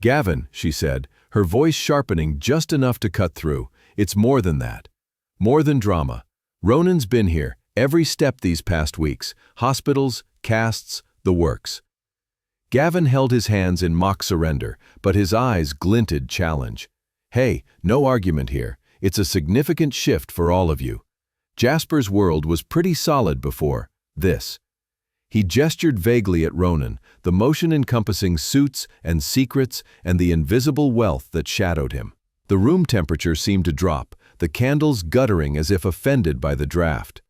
"Gavin," she said, her voice sharpening just enough to cut through, "it's more than that. More than drama. Ronan's been here, every step these past weeks, hospitals, casts, the works. Gavin held his hands in mock surrender, but his eyes glinted challenge. Hey, no argument here. It's a significant shift for all of you. Jasper's world was pretty solid before this. He gestured vaguely at Ronan, the motion encompassing suits and secrets and the invisible wealth that shadowed him. The room temperature seemed to drop, the candles guttering as if offended by the draft.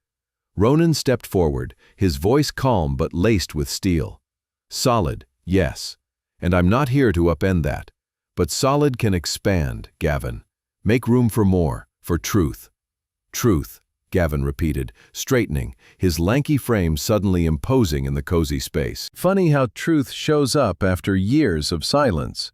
Ronan stepped forward, his voice calm but laced with steel. Solid, yes. And I'm not here to upend that. But solid can expand, Gavin. Make room for more, for truth. Truth, Gavin repeated, straightening, his lanky frame suddenly imposing in the cozy space. Funny how truth shows up after years of silence.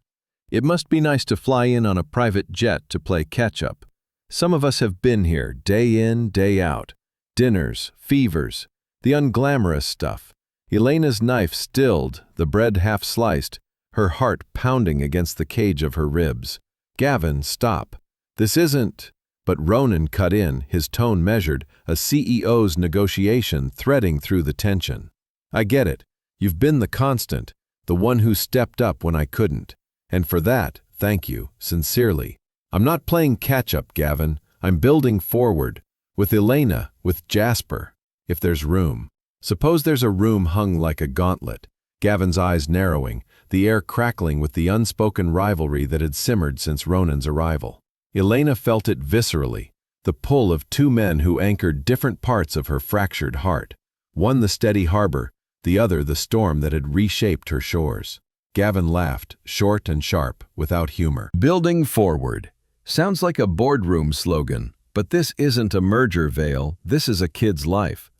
It must be nice to fly in on a private jet to play catch-up. Some of us have been here, day in, day out. Dinners, fevers, the unglamorous stuff. Elena's knife stilled, the bread half sliced, her heart pounding against the cage of her ribs. Gavin, stop. This isn't... But Ronan cut in, his tone measured, a CEO's negotiation threading through the tension. I get it. You've been the constant, the one who stepped up when I couldn't. And for that, thank you, sincerely. I'm not playing catch-up, Gavin. I'm building forward. With Elena, with Jasper, if there's room. Suppose there's a room hung like a gauntlet. Gavin's eyes narrowing, the air crackling with the unspoken rivalry that had simmered since Ronan's arrival. Elena felt it viscerally, the pull of two men who anchored different parts of her fractured heart. One the steady harbor, the other the storm that had reshaped her shores. Gavin laughed, short and sharp, without humor. Building forward. Sounds like a boardroom slogan, but this isn't a merger, Vale. This is a kid's life.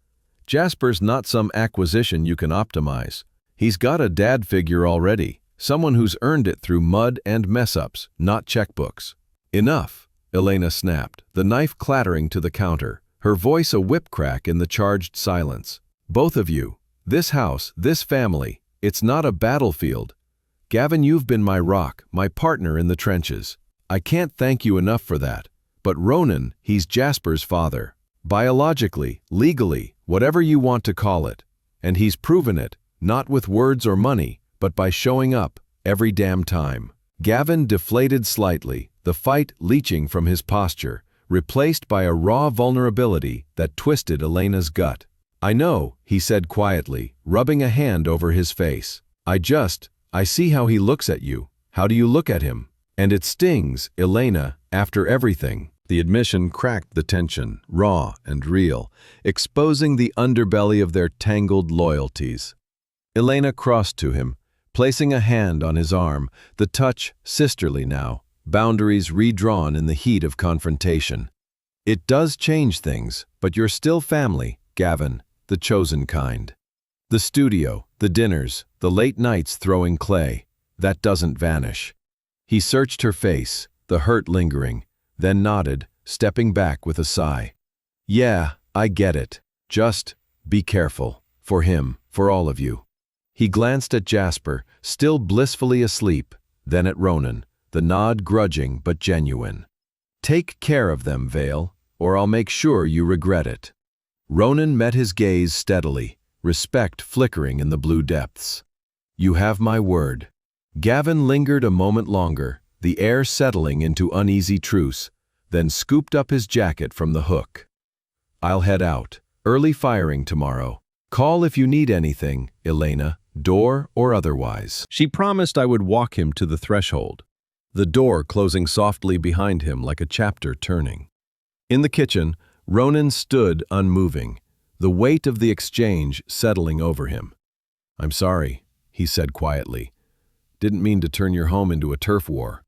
Jasper's not some acquisition you can optimize. He's got a dad figure already, someone who's earned it through mud and mess-ups, not checkbooks. Enough, Elena snapped, the knife clattering to the counter, her voice a whip crack in the charged silence. Both of you, this house, this family, it's not a battlefield. Gavin, you've been my rock, my partner in the trenches. I can't thank you enough for that. But Ronan, he's Jasper's father. Biologically, legally, whatever you want to call it. And he's proven it, not with words or money, but by showing up, every damn time. Gavin deflated slightly, the fight leaching from his posture, replaced by a raw vulnerability that twisted Elena's gut. I know, he said quietly, rubbing a hand over his face. I see how he looks at you. How do you look at him? And it stings, Elena, after everything. The admission cracked the tension, raw and real, exposing the underbelly of their tangled loyalties. Elena crossed to him, placing a hand on his arm, the touch sisterly now, boundaries redrawn in the heat of confrontation. It does change things, but you're still family, Gavin, the chosen kind. The studio, the dinners, the late nights throwing clay, that doesn't vanish. He searched her face, the hurt lingering, then nodded, stepping back with a sigh. Yeah, I get it. Just be careful. For him, for all of you. He glanced at Jasper, still blissfully asleep, then at Ronan, the nod grudging but genuine. Take care of them, Vale, or I'll make sure you regret it. Ronan met his gaze steadily, respect flickering in the blue depths. You have my word. Gavin lingered a moment longer, the air settling into uneasy truce, then scooped up his jacket from the hook. I'll head out. Early firing tomorrow. Call if you need anything, Elena, door or otherwise. She promised I would walk him to the threshold, the door closing softly behind him like a chapter turning. In the kitchen, Ronan stood unmoving, the weight of the exchange settling over him. I'm sorry, he said quietly. Didn't mean to turn your home into a turf war.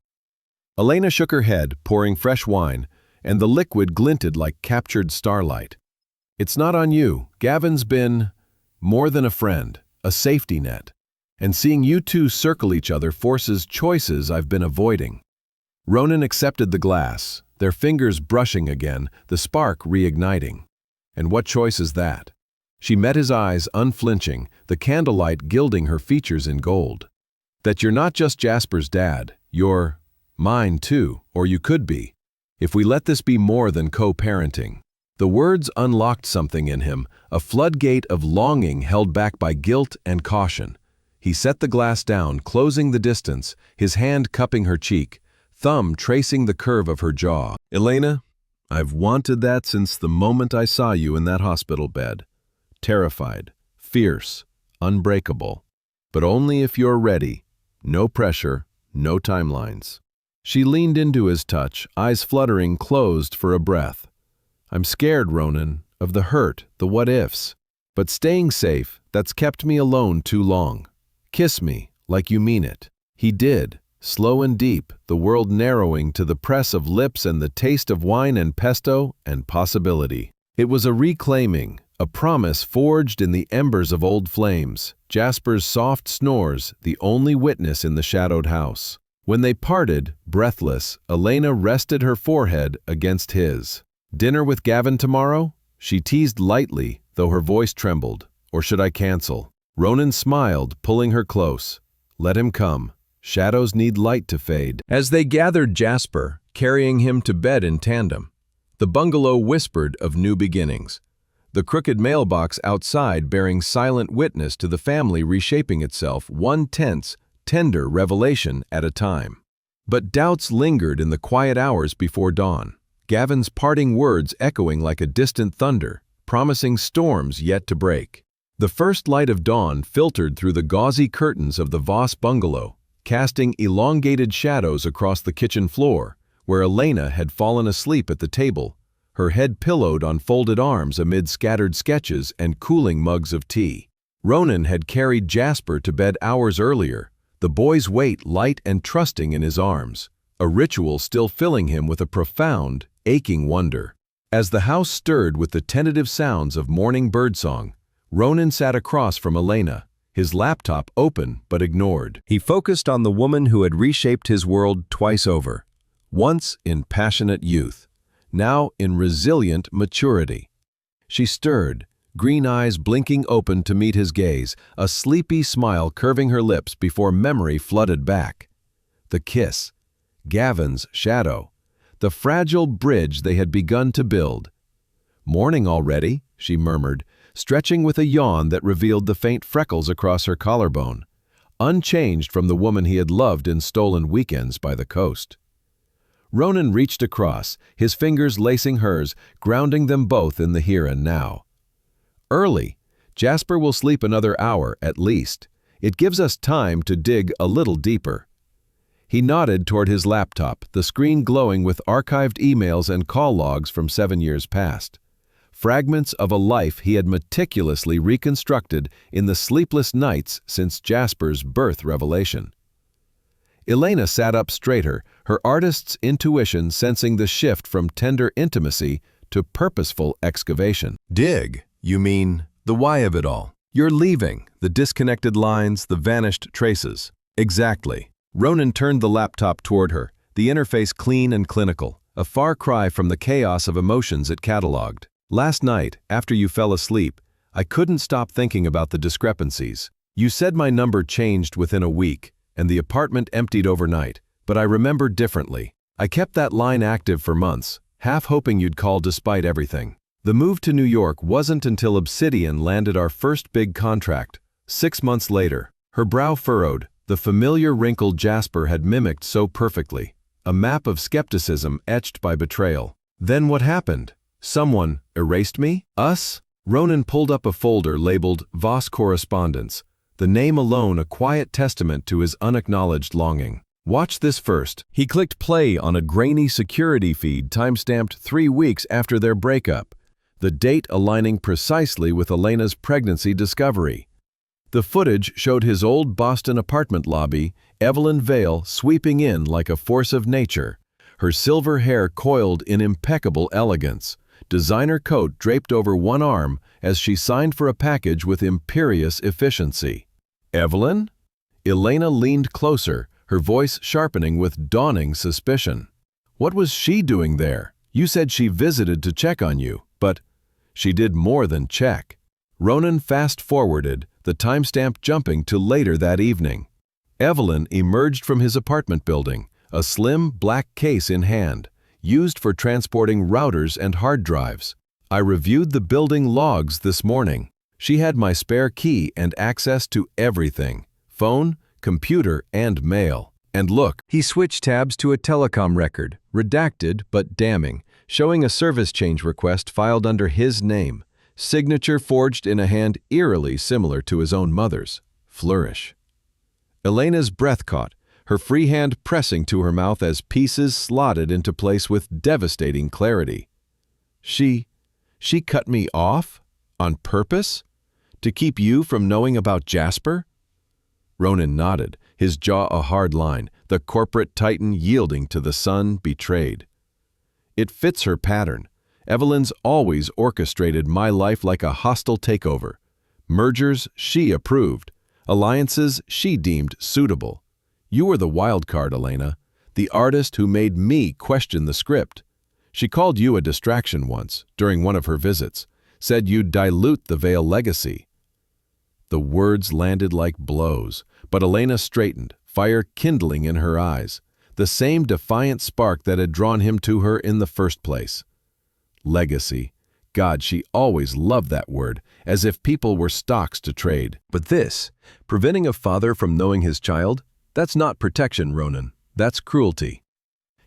Elena shook her head, pouring fresh wine, and the liquid glinted like captured starlight. It's not on you. Gavin's been more than a friend, a safety net. And seeing you two circle each other forces choices I've been avoiding. Ronan accepted the glass, their fingers brushing again, the spark reigniting. And what choice is that? She met his eyes unflinching, the candlelight gilding her features in gold. That you're not just Jasper's dad, you're mine too, or you could be. If we let this be more than co-parenting. The words unlocked something in him, a floodgate of longing held back by guilt and caution. He set the glass down, closing the distance, his hand cupping her cheek, thumb tracing the curve of her jaw. Elena, I've wanted that since the moment I saw you in that hospital bed. Terrified, fierce, unbreakable. But only if you're ready. No pressure, no timelines. She leaned into his touch, eyes fluttering, closed for a breath. I'm scared, Ronan, of the hurt, the what-ifs. But staying safe, that's kept me alone too long. Kiss me, like you mean it. He did, slow and deep, the world narrowing to the press of lips and the taste of wine and pesto and possibility. It was a reclaiming, a promise forged in the embers of old flames, Jasper's soft snores the only witness in the shadowed house. When they parted, breathless, Elena rested her forehead against his. Dinner with Gavin tomorrow? She teased lightly, though her voice trembled. Or should I cancel? Ronan smiled, pulling her close. Let him come. Shadows need light to fade. As they gathered Jasper, carrying him to bed in tandem, the bungalow whispered of new beginnings. The crooked mailbox outside bearing silent witness to the family reshaping itself one tense, tender revelation at a time. But doubts lingered in the quiet hours before dawn, Gavin's parting words echoing like a distant thunder, promising storms yet to break. The first light of dawn filtered through the gauzy curtains of the Voss bungalow, casting elongated shadows across the kitchen floor, where Elena had fallen asleep at the table, her head pillowed on folded arms amid scattered sketches and cooling mugs of tea. Ronan had carried Jasper to bed hours earlier, the boy's weight light and trusting in his arms, a ritual still filling him with a profound, aching wonder. As the house stirred with the tentative sounds of morning birdsong, Ronan sat across from Elena, his laptop open but ignored. He focused on the woman who had reshaped his world twice over, once in passionate youth, now in resilient maturity. She stirred, green eyes blinking open to meet his gaze, a sleepy smile curving her lips before memory flooded back. The kiss, Gavin's shadow, the fragile bridge they had begun to build. Morning already, she murmured, stretching with a yawn that revealed the faint freckles across her collarbone, unchanged from the woman he had loved in stolen weekends by the coast. Ronan reached across, his fingers lacing hers, grounding them both in the here and now. Early. Jasper will sleep another hour at least. It gives us time to dig a little deeper. He nodded toward his laptop, the screen glowing with archived emails and call logs from 7 years past. Fragments of a life he had meticulously reconstructed in the sleepless nights since Jasper's birth revelation. Elena sat up straighter, her artist's intuition sensing the shift from tender intimacy to purposeful excavation. Dig, you mean the why of it all. You're leaving, the disconnected lines, the vanished traces. Exactly. Ronan turned the laptop toward her, the interface clean and clinical, a far cry from the chaos of emotions it cataloged. Last night, after you fell asleep, I couldn't stop thinking about the discrepancies. You said my number changed within a week, and the apartment emptied overnight, but I remembered differently. I kept that line active for months, half hoping you'd call despite everything. The move to New York wasn't until Obsidian landed our first big contract, 6 months later. Her brow furrowed, the familiar wrinkle Jasper had mimicked so perfectly, a map of skepticism etched by betrayal. Then what happened? Someone erased me? Us? Ronan pulled up a folder labeled Voss Correspondence, the name alone a quiet testament to his unacknowledged longing. Watch this first. He clicked play on a grainy security feed timestamped 3 weeks after their breakup, the date aligning precisely with Elena's pregnancy discovery. The footage showed his old Boston apartment lobby, Evelyn Vale sweeping in like a force of nature, her silver hair coiled in impeccable elegance, designer coat draped over one arm as she signed for a package with imperious efficiency. Evelyn? Elena leaned closer, her voice sharpening with dawning suspicion. What was she doing there? You said she visited to check on you, but she did more than check. Ronan fast-forwarded, the timestamp jumping to later that evening. Evelyn emerged from his apartment building, a slim black case in hand, used for transporting routers and hard drives. I reviewed the building logs this morning. She had my spare key and access to everything. phone, computer, and mail. And look, He switched tabs to a telecom record, redacted but damning, showing a service change request filed under his name, signature forged in a hand eerily similar to his own mother's. Flourish. Elena's breath caught, her free hand pressing to her mouth as pieces slotted into place with devastating clarity. She cut me off? On purpose? To keep you from knowing about Jasper? Ronan nodded, his jaw a hard line, the corporate titan yielding to the son betrayed. It fits her pattern. Evelyn's always orchestrated my life like a hostile takeover. Mergers she approved, alliances she deemed suitable. You were the wild card, Elena, the artist who made me question the script. She called you a distraction once, during one of her visits, said you'd dilute the Vale legacy. The words landed like blows, but Elena straightened, fire kindling in her eyes, the same defiant spark that had drawn him to her in the first place. Legacy. God, she always loved that word, as if people were stocks to trade. But this, preventing a father from knowing his child, that's not protection, Ronan. That's cruelty.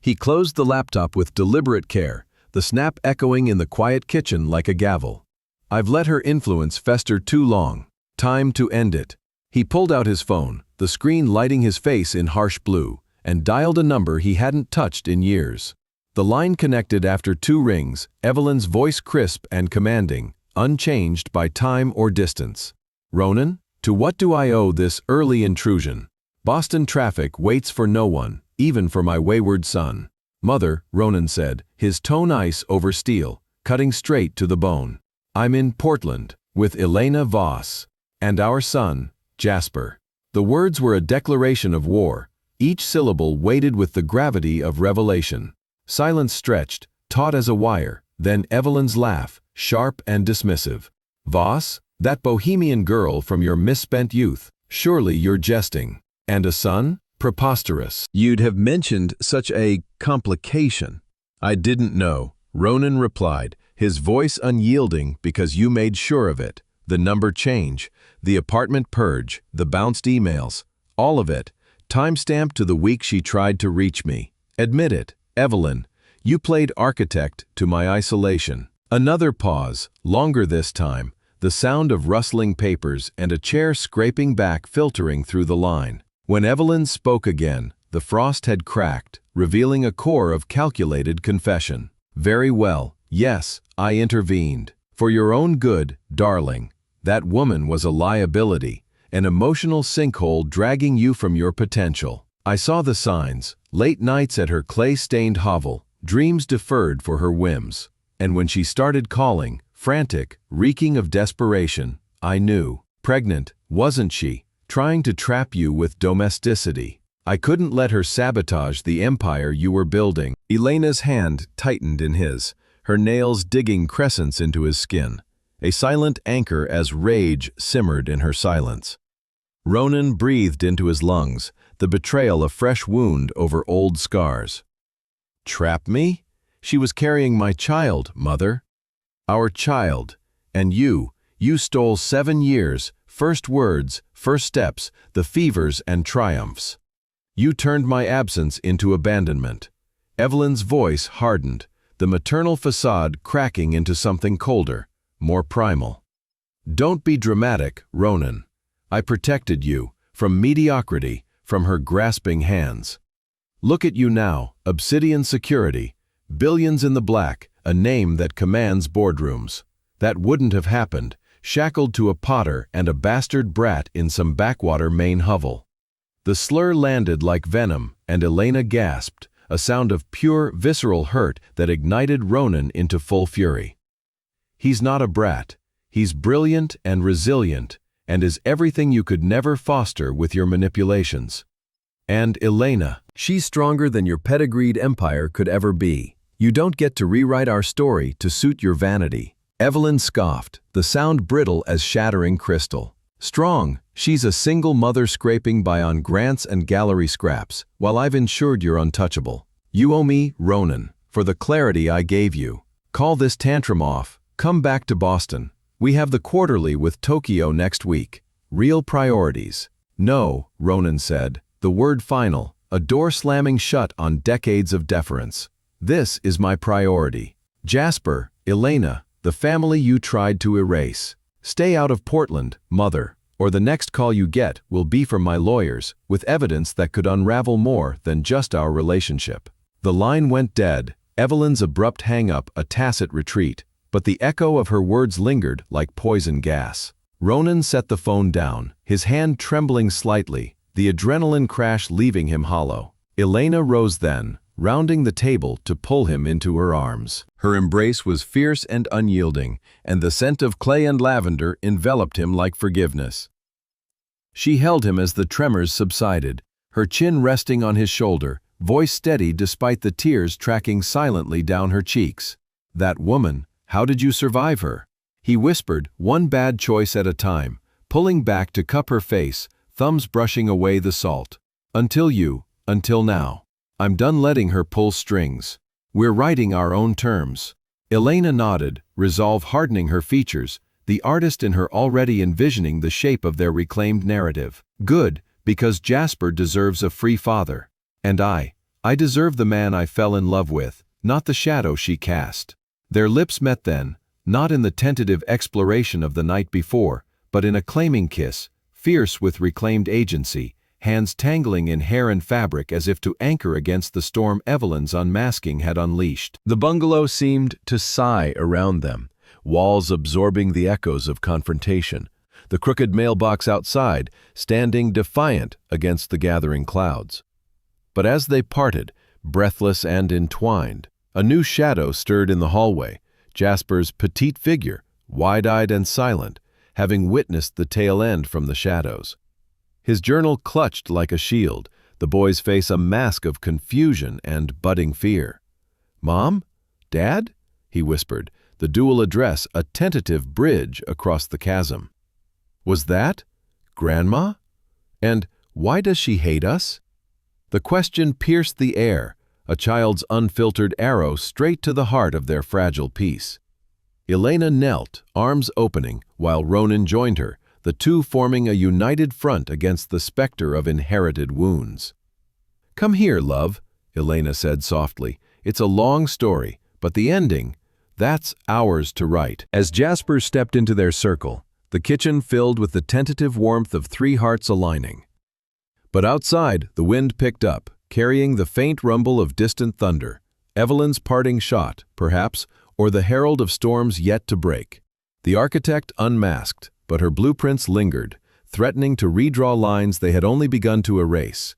He closed the laptop with deliberate care, the snap echoing in the quiet kitchen like a gavel. I've let her influence fester too long. Time to end it. He pulled out his phone, the screen lighting his face in harsh blue, and dialed a number he hadn't touched in years. The line connected after 2 rings, Evelyn's voice crisp and commanding, unchanged by time or distance. Ronan, to what do I owe this early intrusion? Boston traffic waits for no one, even for my wayward son. Mother, Ronan said, his tone ice over steel, cutting straight to the bone. I'm in Portland, with Elena Voss, and our son, Jasper. The words were a declaration of war, each syllable weighted with the gravity of revelation. Silence stretched, taut as a wire, then Evelyn's laugh, sharp and dismissive. Voss, that bohemian girl from your misspent youth, surely you're jesting. And a son? Preposterous. You'd have mentioned such a complication. I didn't know, Ronan replied, his voice unyielding because you made sure of it. The number change, the apartment purge, the bounced emails, all of it, time-stamped to the week she tried to reach me. Admit it, Evelyn, you played architect to my isolation. Another pause, longer this time, the sound of rustling papers and a chair scraping back filtering through the line. When Evelyn spoke again, the frost had cracked, revealing a core of calculated confession. Very well, yes, I intervened. For your own good, darling. That woman was a liability, an emotional sinkhole dragging you from your potential. I saw the signs, late nights at her clay-stained hovel, dreams deferred for her whims. And when she started calling, frantic, reeking of desperation, I knew. Pregnant, wasn't she? Trying to trap you with domesticity. I couldn't let her sabotage the empire you were building. Elena's hand tightened in his, her nails digging crescents into his skin, a silent anchor as rage simmered in her silence. Ronan breathed into his lungs, the betrayal a fresh wound over old scars. Trap me? She was carrying my child, Mother. Our child. And you stole 7 years, first words, first steps, the fevers and triumphs. You turned my absence into abandonment. Evelyn's voice hardened, the maternal facade cracking into something colder, more primal. Don't be dramatic, Ronan. I protected you, from mediocrity, from her grasping hands. Look at you now, obsidian security, billions in the black, a name that commands boardrooms. That wouldn't have happened, shackled to a potter and a bastard brat in some backwater Maine hovel. The slur landed like venom, and Elena gasped, a sound of pure, visceral hurt that ignited Ronan into full fury. He's not a brat. He's brilliant and resilient, and is everything you could never foster with your manipulations. And Elena, she's stronger than your pedigreed empire could ever be. You don't get to rewrite our story to suit your vanity. Evelyn scoffed, the sound brittle as shattering crystal. Strong, she's a single mother scraping by on grants and gallery scraps, while I've ensured you're untouchable. You owe me, Ronan, for the clarity I gave you. Call this tantrum off, come back to Boston. We have the quarterly with Tokyo next week. Real priorities. No, Ronan said, the word final, a door slamming shut on decades of deference. This is my priority. Jasper, Elena, the family you tried to erase. Stay out of Portland, mother, or the next call you get will be from my lawyers, with evidence that could unravel more than just our relationship. The line went dead, Evelyn's abrupt hang-up a tacit retreat, but the echo of her words lingered like poison gas. Ronan set the phone down, his hand trembling slightly, the adrenaline crash leaving him hollow. Elena rose then, rounding the table to pull him into her arms. Her embrace was fierce and unyielding, and the scent of clay and lavender enveloped him like forgiveness. She held him as the tremors subsided, her chin resting on his shoulder, voice steady despite the tears tracking silently down her cheeks. That woman, how did you survive her? He whispered, one bad choice at a time, pulling back to cup her face, thumbs brushing away the salt. Until now. I'm done letting her pull strings. We're writing our own terms. Elena nodded, resolve hardening her features, the artist in her already envisioning the shape of their reclaimed narrative. Good, because Jasper deserves a free father. And I deserve the man I fell in love with, not the shadow she cast. Their lips met then, not in the tentative exploration of the night before, but in a claiming kiss, fierce with reclaimed agency, hands tangling in hair and fabric as if to anchor against the storm Evelyn's unmasking had unleashed. The bungalow seemed to sigh around them, walls absorbing the echoes of confrontation, the crooked mailbox outside standing defiant against the gathering clouds. But as they parted, breathless and entwined, a new shadow stirred in the hallway, Jasper's petite figure, wide-eyed and silent, having witnessed the tail end from the shadows. His journal clutched like a shield, the boy's face a mask of confusion and budding fear. "Mom? Dad?" he whispered, the dual address a tentative bridge across the chasm. "Was that? Grandma? And why does she hate us?" The question pierced the air, a child's unfiltered arrow straight to the heart of their fragile peace. Elena knelt, arms opening, while Ronan joined her, the two forming a united front against the specter of inherited wounds. "Come here, love," Elena said softly. "It's a long story, but the ending, that's ours to write." As Jasper stepped into their circle, the kitchen filled with the tentative warmth of three hearts aligning. But outside, the wind picked up, carrying the faint rumble of distant thunder, Evelyn's parting shot, perhaps, or the herald of storms yet to break. The architect unmasked, but her blueprints lingered, threatening to redraw lines they had only begun to erase.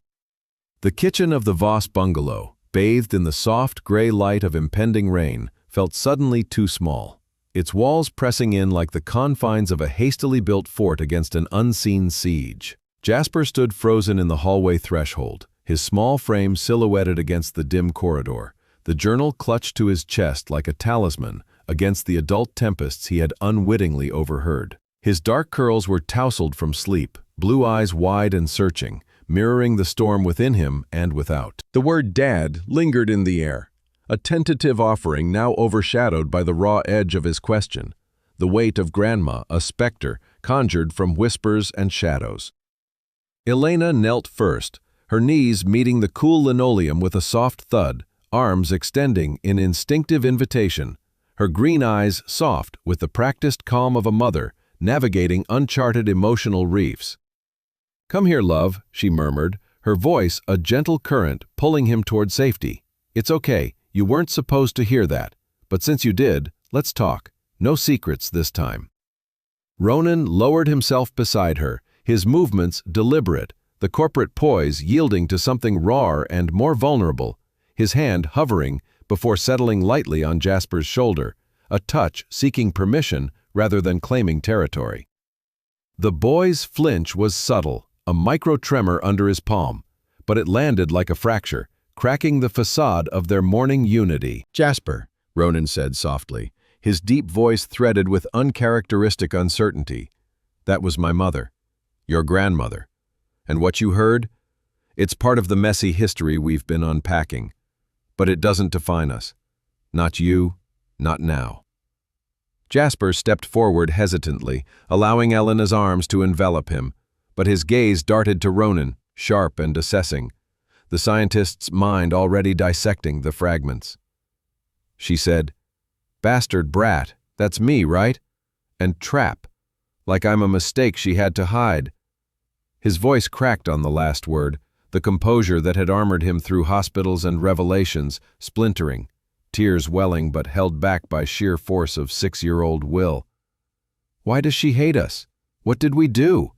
The kitchen of the Voss bungalow, bathed in the soft gray light of impending rain, felt suddenly too small, its walls pressing in like the confines of a hastily built fort against an unseen siege. Jasper stood frozen in the hallway threshold, his small frame silhouetted against the dim corridor, the journal clutched to his chest like a talisman against the adult tempests he had unwittingly overheard. His dark curls were tousled from sleep, blue eyes wide and searching, mirroring the storm within him and without. The word "Dad" lingered in the air, a tentative offering now overshadowed by the raw edge of his question, the weight of Grandma, a specter conjured from whispers and shadows. Elena knelt first, her knees meeting the cool linoleum with a soft thud, arms extending in instinctive invitation, her green eyes soft with the practiced calm of a mother navigating uncharted emotional reefs. "Come here, love," she murmured, her voice a gentle current pulling him toward safety. "It's okay, you weren't supposed to hear that, but since you did, let's talk. No secrets this time." Ronan lowered himself beside her, his movements deliberate, the corporate poise yielding to something raw and more vulnerable, his hand hovering before settling lightly on Jasper's shoulder, a touch seeking permission rather than claiming territory. The boy's flinch was subtle, a micro-tremor under his palm, but it landed like a fracture, cracking the facade of their morning unity. "Jasper," Ronan said softly, his deep voice threaded with uncharacteristic uncertainty. "That was my mother, your grandmother. And what you heard? It's part of the messy history we've been unpacking. But it doesn't define us. Not you, not now." Jasper stepped forward hesitantly, allowing Elena's arms to envelop him, but his gaze darted to Ronan, sharp and assessing, the scientist's mind already dissecting the fragments. She said, "Bastard brat, that's me, right? And trap, like I'm a mistake she had to hide." His voice cracked on the last word, the composure that had armored him through hospitals and revelations, splintering, tears welling but held back by sheer force of 6-year-old will. "Why does she hate us? What did we do?"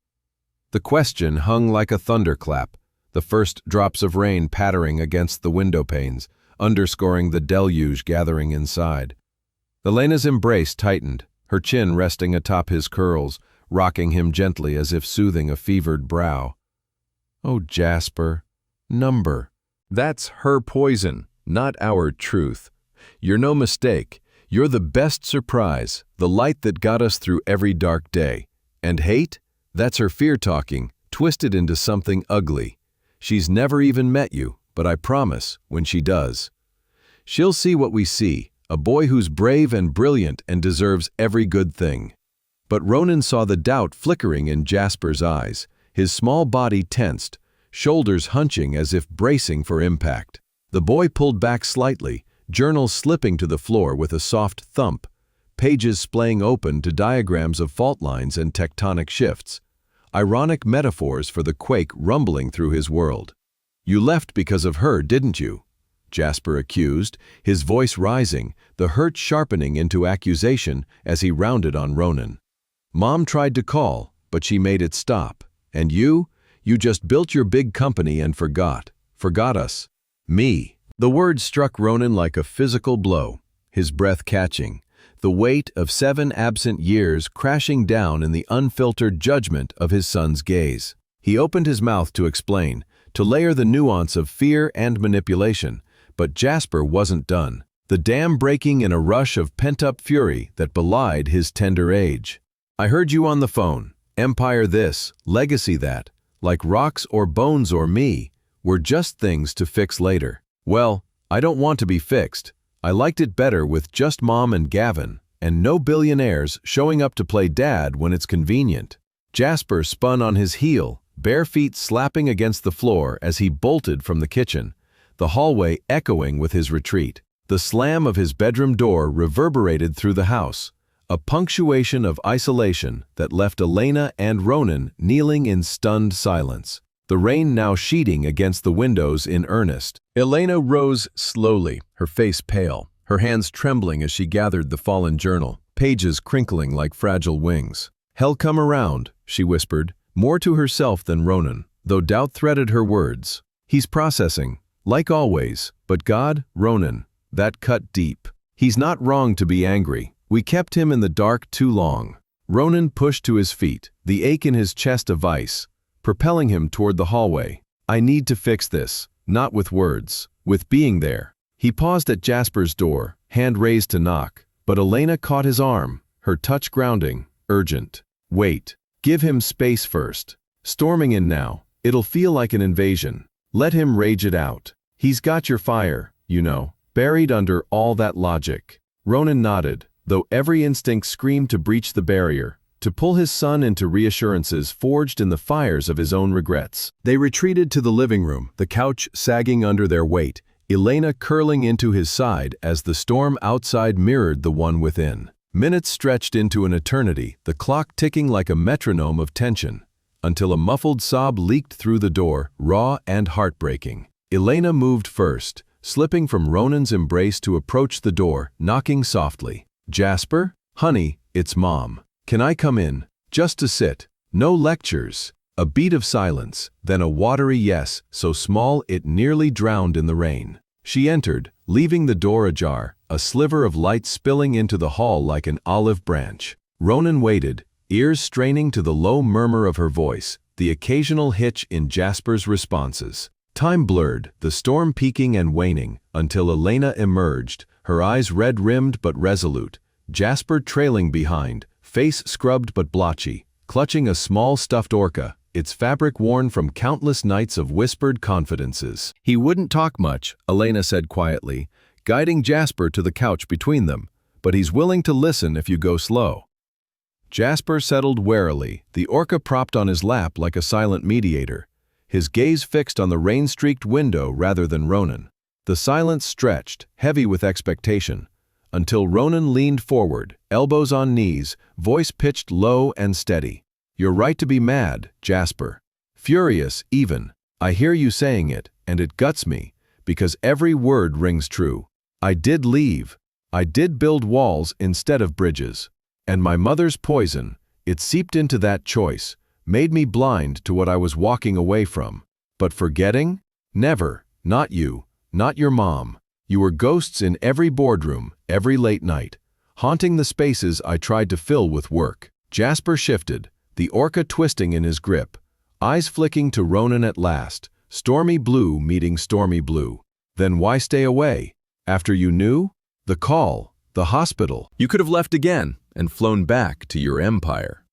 The question hung like a thunderclap, the first drops of rain pattering against the window panes, underscoring the deluge gathering inside. Elena's embrace tightened, her chin resting atop his curls, rocking him gently as if soothing a fevered brow. "Oh, Jasper, number." "That's her poison, not our truth. You're no mistake. You're the best surprise, the light that got us through every dark day. And hate? That's her fear talking, twisted into something ugly. She's never even met you, but I promise, when she does, she'll see what we see, a boy who's brave and brilliant and deserves every good thing." But Ronan saw the doubt flickering in Jasper's eyes, his small body tensed, shoulders hunching as if bracing for impact. The boy pulled back slightly, journal slipping to the floor with a soft thump, pages splaying open to diagrams of fault lines and tectonic shifts, ironic metaphors for the quake rumbling through his world. "You left because of her, didn't you?" Jasper accused, his voice rising, the hurt sharpening into accusation as he rounded on Ronan. "Mom tried to call, but she made it stop. And you just built your big company and forgot us. Me." The word struck Ronan like a physical blow, his breath catching, the weight of 7 absent years crashing down in the unfiltered judgment of his son's gaze. He opened his mouth to explain, to layer the nuance of fear and manipulation, but Jasper wasn't done, the dam breaking in a rush of pent-up fury that belied his tender age. "I heard you on the phone. Empire this, legacy that, like rocks or bones or me, were just things to fix later. Well, I don't want to be fixed. I liked it better with just Mom and Gavin, and no billionaires showing up to play dad when it's convenient." Jasper spun on his heel, bare feet slapping against the floor as he bolted from the kitchen, the hallway echoing with his retreat. The slam of his bedroom door reverberated through the house, a punctuation of isolation that left Elena and Ronan kneeling in stunned silence, the rain now sheeting against the windows in earnest. Elena rose slowly, her face pale, her hands trembling as she gathered the fallen journal, pages crinkling like fragile wings. "Hell come around," she whispered, more to herself than Ronan, though doubt threaded her words. "He's processing, like always, but God, Ronan, that cut deep. He's not wrong to be angry. We kept him in the dark too long." Ronan pushed to his feet, the ache in his chest a vice, propelling him toward the hallway. "I need to fix this, not with words, with being there." He paused at Jasper's door, hand raised to knock, but Elena caught his arm, her touch grounding, urgent. "Wait. Give him space first. Storming in now, it'll feel like an invasion. Let him rage it out. He's got your fire, you know, buried under all that logic." Ronan nodded, though every instinct screamed to breach the barrier, to pull his son into reassurances forged in the fires of his own regrets. They retreated to the living room, the couch sagging under their weight, Elena curling into his side as the storm outside mirrored the one within. Minutes stretched into an eternity, the clock ticking like a metronome of tension, until a muffled sob leaked through the door, raw and heartbreaking. Elena moved first, slipping from Ronan's embrace to approach the door, knocking softly. "Jasper? Honey, it's Mom. Can I come in? Just to sit. No lectures." A beat of silence, then a watery yes, so small it nearly drowned in the rain. She entered, leaving the door ajar, a sliver of light spilling into the hall like an olive branch. Ronan waited, ears straining to the low murmur of her voice, the occasional hitch in Jasper's responses. Time blurred, the storm peaking and waning, until Elena emerged, her eyes red-rimmed but resolute, Jasper trailing behind, face scrubbed but blotchy, clutching a small stuffed orca, its fabric worn from countless nights of whispered confidences. "He wouldn't talk much," Elena said quietly, guiding Jasper to the couch between them, "but he's willing to listen if you go slow." Jasper settled warily, the orca propped on his lap like a silent mediator, his gaze fixed on the rain-streaked window rather than Ronan. The silence stretched, heavy with expectation, until Ronan leaned forward, elbows on knees, voice pitched low and steady. "You're right to be mad, Jasper. Furious, even. I hear you saying it, and it guts me, because every word rings true. I did leave. I did build walls instead of bridges. And my mother's poison, it seeped into that choice, made me blind to what I was walking away from. But forgetting? Never. Not you. Not your mom. You were ghosts in every boardroom, every late night, haunting the spaces I tried to fill with work." Jasper shifted, the orca twisting in his grip, eyes flicking to Ronan at last, stormy blue meeting stormy blue. "Then why stay away? After you knew? The call, the hospital. You could have left again and flown back to your empire."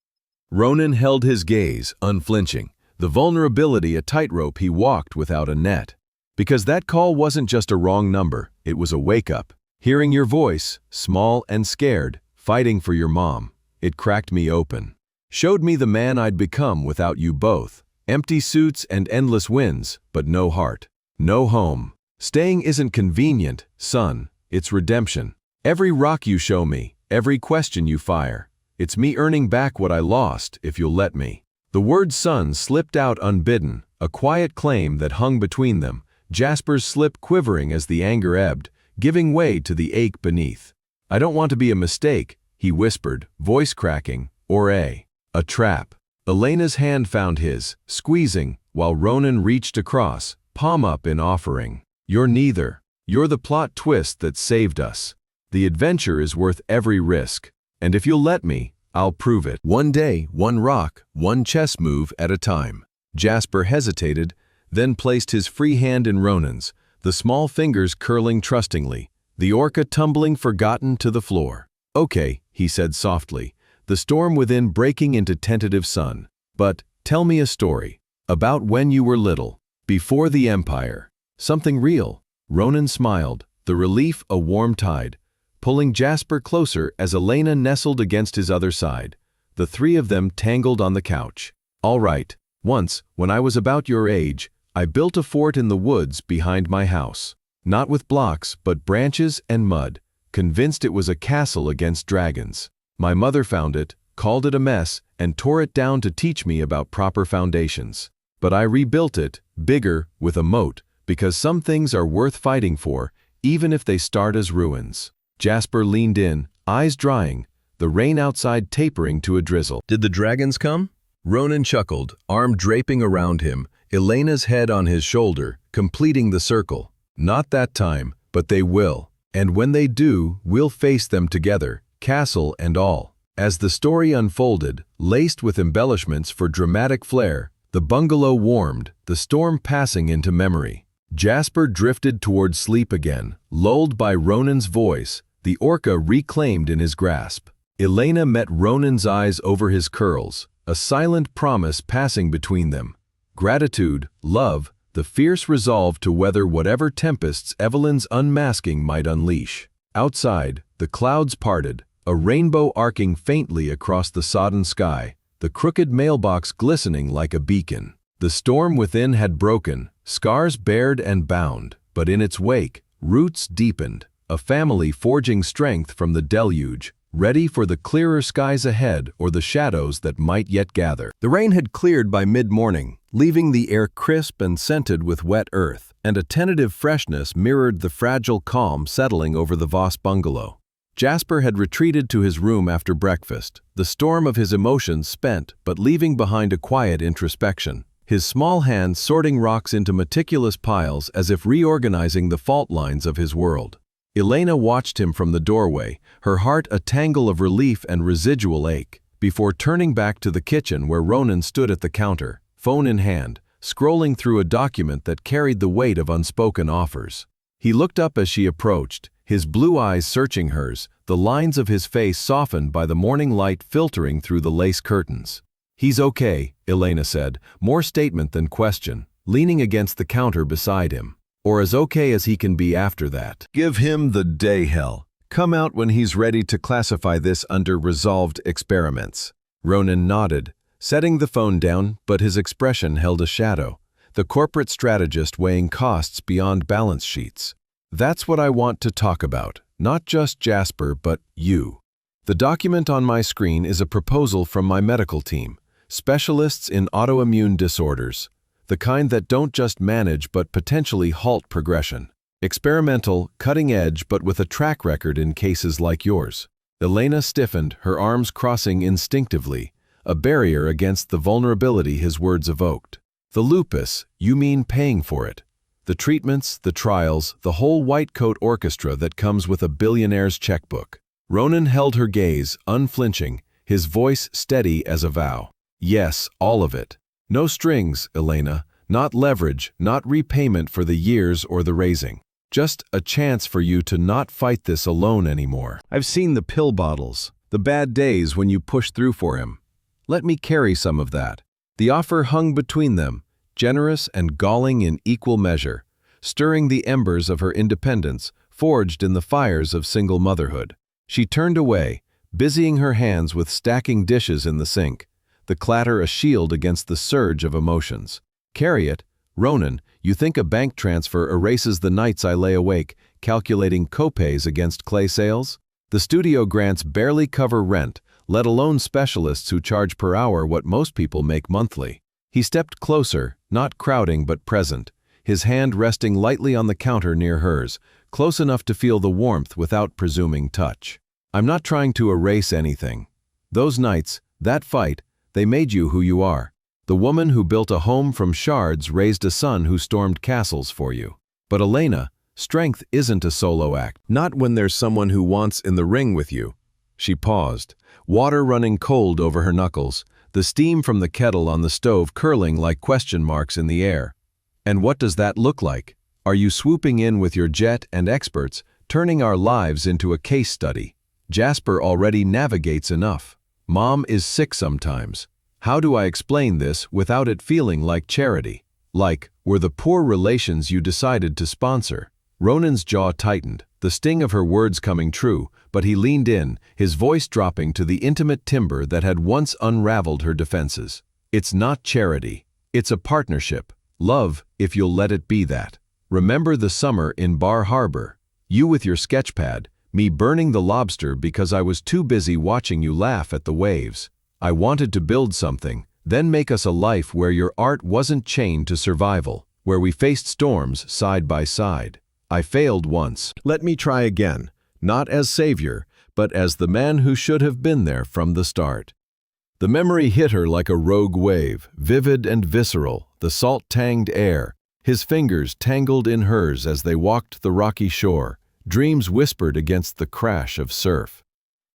Ronan held his gaze, unflinching, the vulnerability a tightrope he walked without a net. "Because that call wasn't just a wrong number, it was a wake-up. Hearing your voice, small and scared, fighting for your mom, it cracked me open. Showed me the man I'd become without you both. Empty suits and endless wins, but no heart. No home. Staying isn't convenient, son, it's redemption. Every rock you show me, every question you fire, it's me earning back what I lost, if you'll let me." The word son slipped out unbidden, a quiet claim that hung between them, Jasper's slip quivering as the anger ebbed, giving way to the ache beneath. "I don't want to be a mistake," he whispered, voice cracking, "or a trap." Elena's hand found his, squeezing, while Ronan reached across, palm up in offering. "You're neither. You're the plot twist that saved us. The adventure is worth every risk. And if you'll let me, I'll prove it. One day, one rock, one chess move at a time." Jasper hesitated, then placed his free hand in Ronan's, the small fingers curling trustingly, the orca tumbling forgotten to the floor. "Okay," he said softly, the storm within breaking into tentative sun. "But tell me a story. About when you were little, before the empire. Something real." Ronan smiled, the relief a warm tide, pulling Jasper closer as Elena nestled against his other side, the three of them tangled on the couch. "All right. Once, when I was about your age, I built a fort in the woods behind my house. Not with blocks, but branches and mud, convinced it was a castle against dragons. My mother found it, called it a mess, and tore it down to teach me about proper foundations. But I rebuilt it, bigger, with a moat, because some things are worth fighting for, even if they start as ruins." Jasper leaned in, eyes drying, the rain outside tapering to a drizzle. "Did the dragons come?" Ronan chuckled, arm draping around him, Elena's head on his shoulder, completing the circle. "Not that time, but they will. And when they do, we'll face them together, castle and all." As the story unfolded, laced with embellishments for dramatic flair, the bungalow warmed, the storm passing into memory. Jasper drifted toward sleep again, lulled by Ronan's voice, the orca reclaimed in his grasp. Elena met Ronan's eyes over his curls, a silent promise passing between them. Gratitude, love, the fierce resolve to weather whatever tempests Evelyn's unmasking might unleash. Outside, the clouds parted, a rainbow arcing faintly across the sodden sky, the crooked mailbox glistening like a beacon. The storm within had broken, scars bared and bound, but in its wake, roots deepened, a family forging strength from the deluge, ready for the clearer skies ahead or the shadows that might yet gather. The rain had cleared by mid-morning, leaving the air crisp and scented with wet earth, and a tentative freshness mirrored the fragile calm settling over the Voss bungalow. Jasper had retreated to his room after breakfast, the storm of his emotions spent but leaving behind a quiet introspection, his small hands sorting rocks into meticulous piles as if reorganizing the fault lines of his world. Elena watched him from the doorway, her heart a tangle of relief and residual ache, before turning back to the kitchen where Ronan stood at the counter, phone in hand, scrolling through a document that carried the weight of unspoken offers. He looked up as she approached, his blue eyes searching hers, the lines of his face softened by the morning light filtering through the lace curtains. "He's okay," Elena said, more statement than question, leaning against the counter beside him. "Or as okay as he can be after that." "Give him the day, hell. come out when he's ready to classify this under resolved experiments. Ronan nodded, setting the phone down, but his expression held a shadow. The corporate strategist weighing costs beyond balance sheets. That's what I want to talk about, not just Jasper, but you. The document on my screen is a proposal from my medical team, specialists in autoimmune disorders, the kind that don't just manage but potentially halt progression. Experimental, cutting-edge, but with a track record in cases like yours. Elena stiffened, her arms crossing instinctively, a barrier against the vulnerability his words evoked. The lupus, you mean paying for it. The treatments, the trials, the whole white coat orchestra that comes with a billionaire's checkbook. Ronan held her gaze, unflinching, his voice steady as a vow. Yes, all of it. No strings, Elena, not leverage, not repayment for the years or the raising. Just a chance for you to not fight this alone anymore. I've seen the pill bottles, the bad days when you pushed through for him. Let me carry some of that. The offer hung between them, generous and galling in equal measure, stirring the embers of her independence, forged in the fires of single motherhood. She turned away, busying her hands with stacking dishes in the sink, the clatter a shield against the surge of emotions. Carry it, Ronan. You think a bank transfer erases the nights I lay awake, calculating copays against clay sales? The studio grants barely cover rent, let alone specialists who charge per hour what most people make monthly. He stepped closer, not crowding but present, his hand resting lightly on the counter near hers, close enough to feel the warmth without presuming touch. I'm not trying to erase anything. Those nights, that fight, they made you who you are. The woman who built a home from shards raised a son who stormed castles for you. But Elena, strength isn't a solo act. Not when there's someone who wants in the ring with you. She paused, water running cold over her knuckles, the steam from the kettle on the stove curling like question marks in the air. And what does that look like? Are you swooping in with your jet and experts, turning our lives into a case study? Jasper already navigates enough. Mom is sick sometimes. How do I explain this without it feeling like charity? Like, were the poor relations you decided to sponsor? Ronan's jaw tightened, the sting of her words coming true, but he leaned in, his voice dropping to the intimate timbre that had once unraveled her defenses. It's not charity. It's a partnership. Love, if you'll let it be that. Remember the summer in Bar Harbor? You with your sketchpad, me burning the lobster because I was too busy watching you laugh at the waves. I wanted to build something, then make us a life where your art wasn't chained to survival, where we faced storms side by side. I failed once. Let me try again, not as savior, but as the man who should have been there from the start. The memory hit her like a rogue wave, vivid and visceral, the salt-tanged air, his fingers tangled in hers as they walked the rocky shore, dreams whispered against the crash of surf.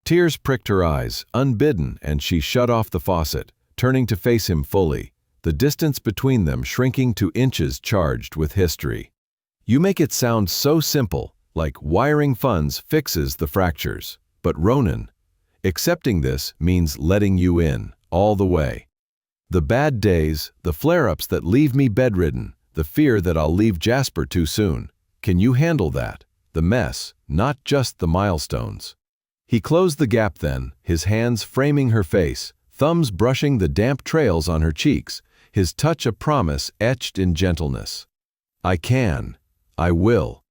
Tears pricked her eyes, unbidden, and she shut off the faucet, turning to face him fully, the distance between them shrinking to inches charged with history. You make it sound so simple, like wiring funds fixes the fractures. But Ronan, accepting this means letting you in, all the way. The bad days, the flare-ups that leave me bedridden, the fear that I'll leave Jasper too soon. Can you handle that? The mess, not just the milestones. He closed the gap then, his hands framing her face, thumbs brushing the damp trails on her cheeks, his touch a promise etched in gentleness. I can. I will.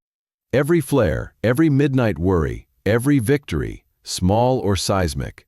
Every flare, every midnight worry, every victory, small or seismic.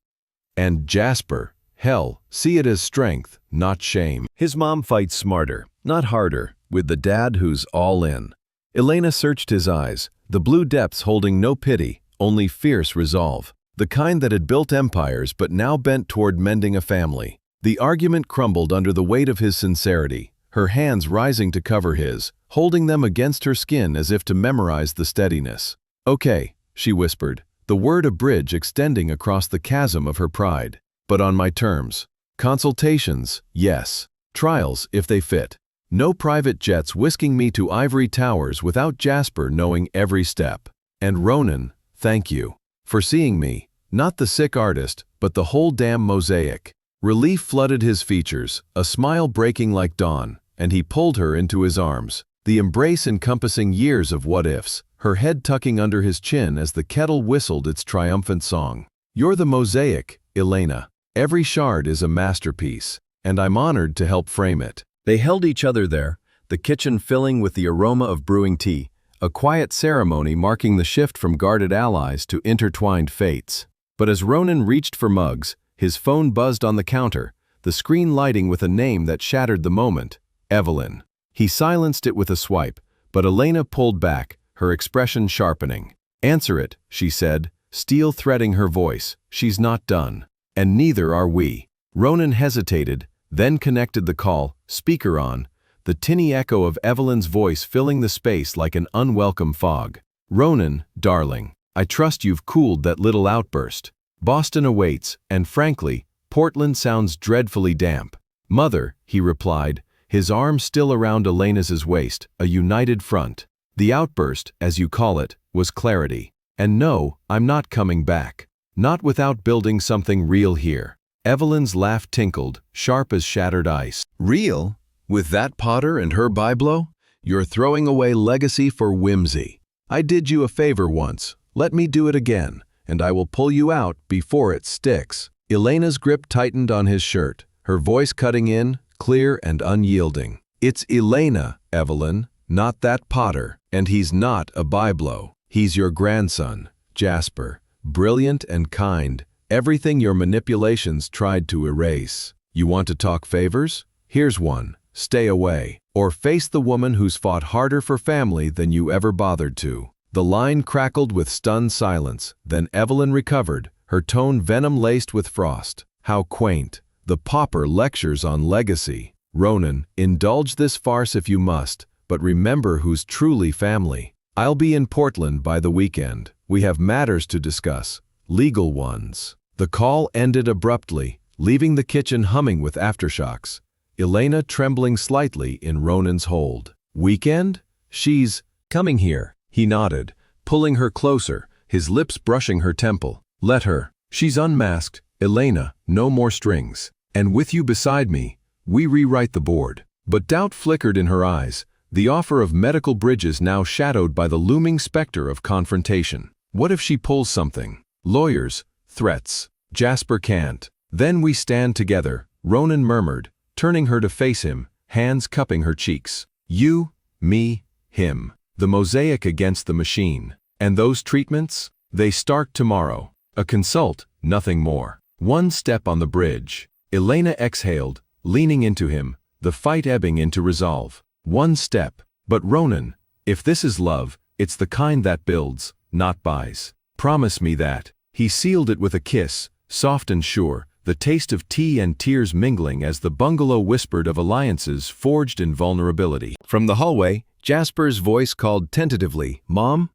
And Jasper, hell, see it as strength, not shame. His mom fights smarter, not harder, with the dad who's all in. Elena searched his eyes, the blue depths holding no pity, only fierce resolve. The kind that had built empires but now bent toward mending a family. The argument crumbled under the weight of his sincerity, her hands rising to cover his, holding them against her skin as if to memorize the steadiness. Okay, she whispered, the word a bridge extending across the chasm of her pride. But on my terms. Consultations, yes. Trials, if they fit. No private jets whisking me to ivory towers without Jasper knowing every step. And Ronan, thank you. For seeing me, not the sick artist, but the whole damn mosaic. Relief flooded his features, a smile breaking like dawn, and he pulled her into his arms, the embrace encompassing years of what-ifs, her head tucking under his chin as the kettle whistled its triumphant song. "You're the mosaic, Elena. Every shard is a masterpiece, and I'm honored to help frame it." They held each other there, the kitchen filling with the aroma of brewing tea, a quiet ceremony marking the shift from guarded allies to intertwined fates. But as Ronan reached for mugs, his phone buzzed on the counter, the screen lighting with a name that shattered the moment: Evelyn. He silenced it with a swipe, but Elena pulled back, her expression sharpening. "Answer it," she said, steel threading her voice. "She's not done. And neither are we." Ronan hesitated, then connected the call, speaker on, the tinny echo of Evelyn's voice filling the space like an unwelcome fog. "Ronan, darling, I trust you've cooled that little outburst. Boston awaits, and frankly, Portland sounds dreadfully damp." "Mother," he replied, his arm still around Elena's waist, a united front. "The outburst, as you call it, was clarity. And no, I'm not coming back. Not without building something real here." Evelyn's laugh tinkled, sharp as shattered ice. "Real? With that Potter and her byblow? You're throwing away legacy for whimsy. I did you a favor once. Let me do it again, and I will pull you out before it sticks." Elena's grip tightened on his shirt, her voice cutting in, clear and unyielding. "It's Elena, Evelyn, not that Potter, and he's not a byblow. He's your grandson, Jasper, brilliant and kind, everything your manipulations tried to erase. You want to talk favors? Here's one. Stay away, or face the woman who's fought harder for family than you ever bothered to." The line crackled with stunned silence, then Evelyn recovered, her tone venom-laced with frost. "How quaint. The pauper lectures on legacy. Ronan, indulge this farce if you must, but remember who's truly family. I'll be in Portland by the weekend. We have matters to discuss, legal ones." The call ended abruptly, leaving the kitchen humming with aftershocks, Elena trembling slightly in Ronan's hold. "Weekend? She's coming here." He nodded, pulling her closer, his lips brushing her temple. "Let her. She's unmasked. Elena, no more strings. And with you beside me, we rewrite the board." But doubt flickered in her eyes, the offer of medical bridges now shadowed by the looming specter of confrontation. What if she pulls something? Lawyers, threats. Jasper can't. "Then we stand together," Ronan murmured, turning her to face him, hands cupping her cheeks. "You, me, him. The mosaic against the machine. And those treatments? They start tomorrow. A consult, nothing more." One step on the bridge. Elena exhaled, leaning into him, the fight ebbing into resolve. One step. "But Ronan, if this is love, it's the kind that builds, not buys. Promise me that." He sealed it with a kiss, soft and sure, the taste of tea and tears mingling as the bungalow whispered of alliances forged in vulnerability. From the hallway, Jasper's voice called tentatively, "Mom?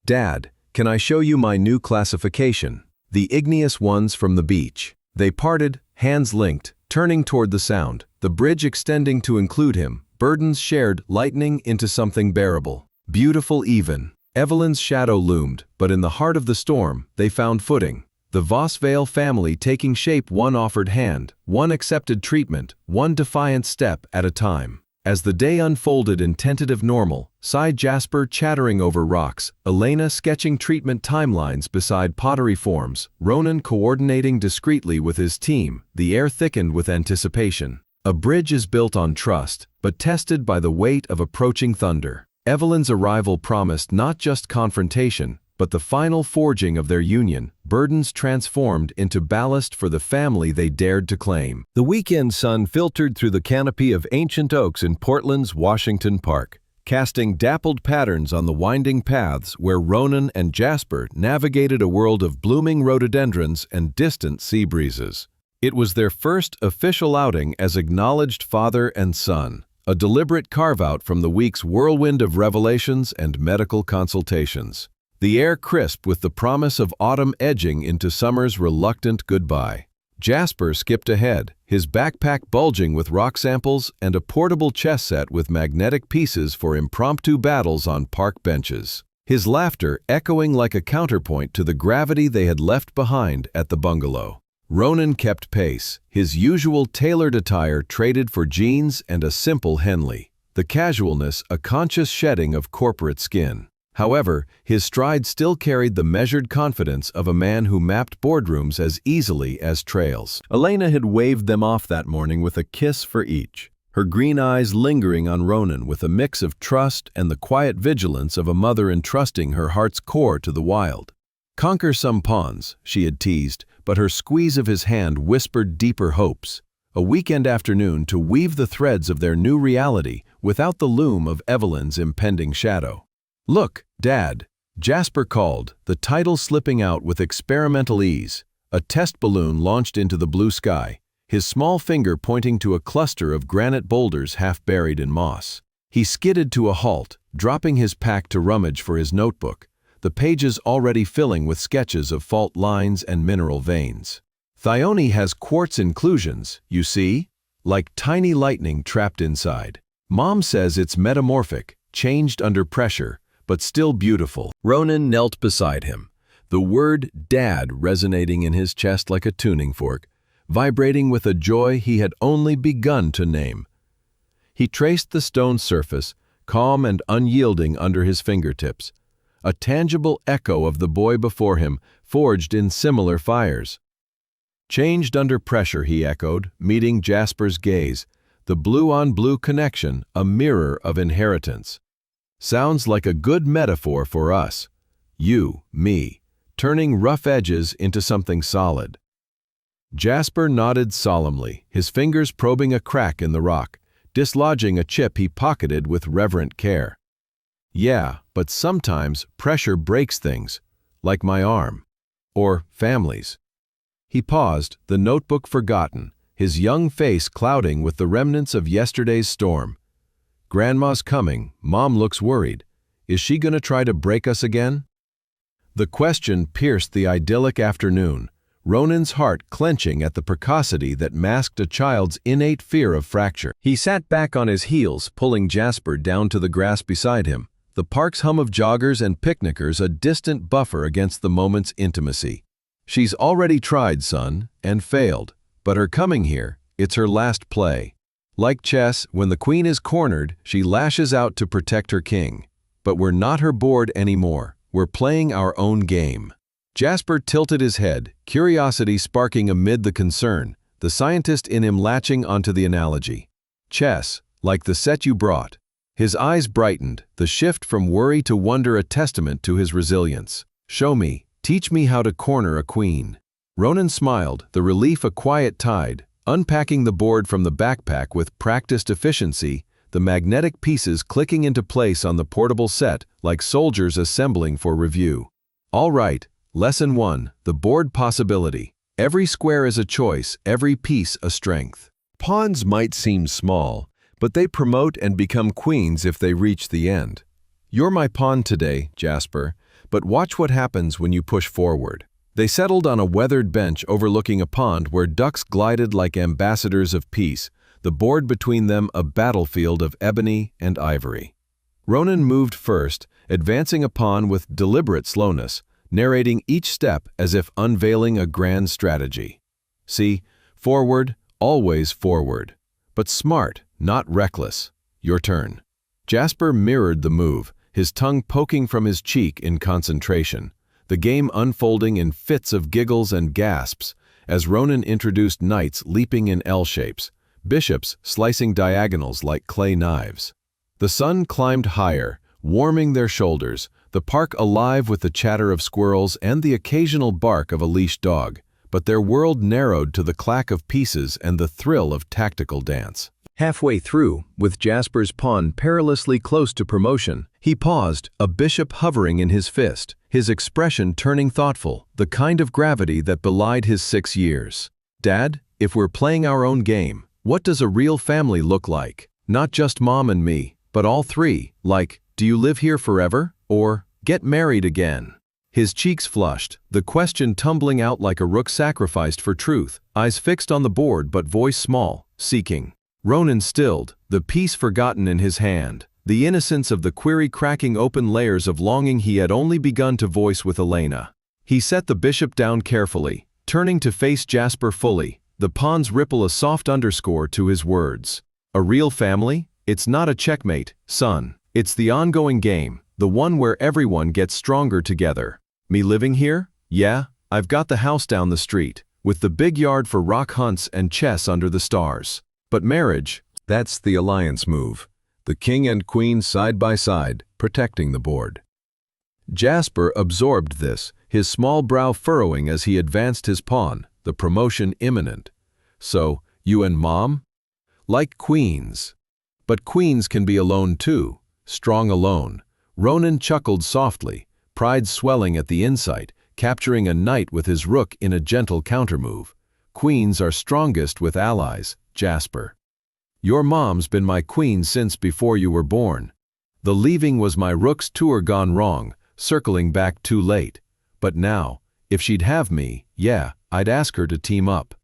Dad, can I show you my new classification? The igneous ones from the beach." They parted, hands linked, turning toward the sound, the bridge extending to include him, burdens shared lightening into something bearable. Beautiful even. Evelyn's shadow loomed, but in the heart of the storm, they found footing. The Vosvale family taking shape, one offered hand, one accepted treatment, one defiant step at a time. As the day unfolded in tentative normal, sighed Jasper chattering over rocks, Elena sketching treatment timelines beside pottery forms, Ronan coordinating discreetly with his team, the air thickened with anticipation. A bridge is built on trust, but tested by the weight of approaching thunder. Evelyn's arrival promised not just confrontation, but the final forging of their union, burdens transformed into ballast for the family they dared to claim. The weekend sun filtered through the canopy of ancient oaks in Portland's Washington Park, casting dappled patterns on the winding paths where Ronan and Jasper navigated a world of blooming rhododendrons and distant sea breezes. It was their first official outing as acknowledged father and son, a deliberate carve-out from the week's whirlwind of revelations and medical consultations. The air crisp with the promise of autumn edging into summer's reluctant goodbye. Jasper skipped ahead, his backpack bulging with rock samples and a portable chess set with magnetic pieces for impromptu battles on park benches. His laughter echoing like a counterpoint to the gravity they had left behind at the bungalow. Ronan kept pace, his usual tailored attire traded for jeans and a simple Henley. The casualness a conscious shedding of corporate skin. However, his stride still carried the measured confidence of a man who mapped boardrooms as easily as trails. Elena had waved them off that morning with a kiss for each, her green eyes lingering on Ronan with a mix of trust and the quiet vigilance of a mother entrusting her heart's core to the wild. "Conquer some pawns," she had teased, but her squeeze of his hand whispered deeper hopes. A weekend afternoon to weave the threads of their new reality without the loom of Evelyn's impending shadow. "Look, Dad," Jasper called, the title slipping out with experimental ease. A test balloon launched into the blue sky, his small finger pointing to a cluster of granite boulders half buried in moss. He skidded to a halt, dropping his pack to rummage for his notebook, the pages already filling with sketches of fault lines and mineral veins. "Thyone has quartz inclusions, you see, like tiny lightning trapped inside. Mom says it's metamorphic, changed under pressure, but still beautiful." Ronan knelt beside him, the word "Dad" resonating in his chest like a tuning fork, vibrating with a joy he had only begun to name. He traced the stone surface, calm and unyielding under his fingertips, a tangible echo of the boy before him, forged in similar fires. "Changed under pressure," he echoed, meeting Jasper's gaze, the blue-on-blue connection a mirror of inheritance. "Sounds like a good metaphor for us. You, me, turning rough edges into something solid." Jasper nodded solemnly, his fingers probing a crack in the rock, dislodging a chip he pocketed with reverent care. "Yeah, but sometimes pressure breaks things, like my arm. Or families." He paused, the notebook forgotten, his young face clouding with the remnants of yesterday's storm. "Grandma's coming. Mom looks worried. Is she gonna try to break us again?" The question pierced the idyllic afternoon, Ronan's heart clenching at the precocity that masked a child's innate fear of fracture. He sat back on his heels, pulling Jasper down to the grass beside him, the park's hum of joggers and picnickers a distant buffer against the moment's intimacy. "She's already tried, son, and failed, but her coming here, it's her last play. Like chess, when the queen is cornered, she lashes out to protect her king. But we're not her board anymore. We're playing our own game." Jasper tilted his head, curiosity sparking amid the concern, the scientist in him latching onto the analogy. "Chess, like the set you brought." His eyes brightened, the shift from worry to wonder a testament to his resilience. "Show me, teach me how to corner a queen." Ronan smiled, the relief a quiet tide, unpacking the board from the backpack with practiced efficiency, the magnetic pieces clicking into place on the portable set like soldiers assembling for review. "All right, lesson 1, the board possibility. Every square is a choice, every piece a strength. Pawns might seem small, but they promote and become queens if they reach the end. You're my pawn today, Jasper, but watch what happens when you push forward." They settled on a weathered bench overlooking a pond where ducks glided like ambassadors of peace, the board between them a battlefield of ebony and ivory. Ronan moved first, advancing a pawn with deliberate slowness, narrating each step as if unveiling a grand strategy. "See, forward, always forward. But smart, not reckless. Your turn." Jasper mirrored the move, his tongue poking from his cheek in concentration, the game unfolding in fits of giggles and gasps as Ronan introduced knights leaping in L shapes, bishops slicing diagonals like clay knives. The sun climbed higher, warming their shoulders, the park alive with the chatter of squirrels and the occasional bark of a leashed dog, but their world narrowed to the clack of pieces and the thrill of tactical dance. Halfway through, with Jasper's pawn perilously close to promotion, he paused, a bishop hovering in his fist, his expression turning thoughtful, the kind of gravity that belied his 6 years. "Dad, if we're playing our own game, what does a real family look like? Not just Mom and me, but all three, like, do you live here forever? Or, get married again?" His cheeks flushed, the question tumbling out like a rook sacrificed for truth, eyes fixed on the board but voice small, seeking. Ronan stilled, the piece forgotten in his hand, the innocence of the query cracking open layers of longing he had only begun to voice with Elena. He set the bishop down carefully, turning to face Jasper fully, the pawns ripple a soft underscore to his words. "A real family? It's not a checkmate, son. It's the ongoing game, The one where everyone gets stronger together. Me living here? Yeah, I've got the house down the street, with the big yard for rock hunts and chess under the stars. But marriage, That's the alliance move. The king and queen side by side, protecting the board. Jasper absorbed this, his small brow furrowing as he advanced his pawn, the promotion imminent. So, you and Mom? Like queens. But queens can be alone too, strong alone. Ronan chuckled softly, pride swelling at the insight, capturing a knight with his rook in a gentle countermove. Queens are strongest with allies, Jasper. Your mom's been my queen since before you were born. The leaving was my rook's tour gone wrong, circling back too late. But now, if she'd have me, yeah, I'd ask her to team up.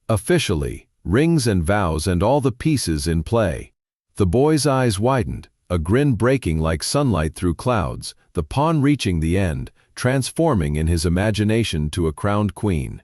Officially, rings and vows and all the pieces in play. The boy's eyes widened, a grin breaking like sunlight through clouds, the pawn reaching the end, transforming in his imagination to a crowned queen.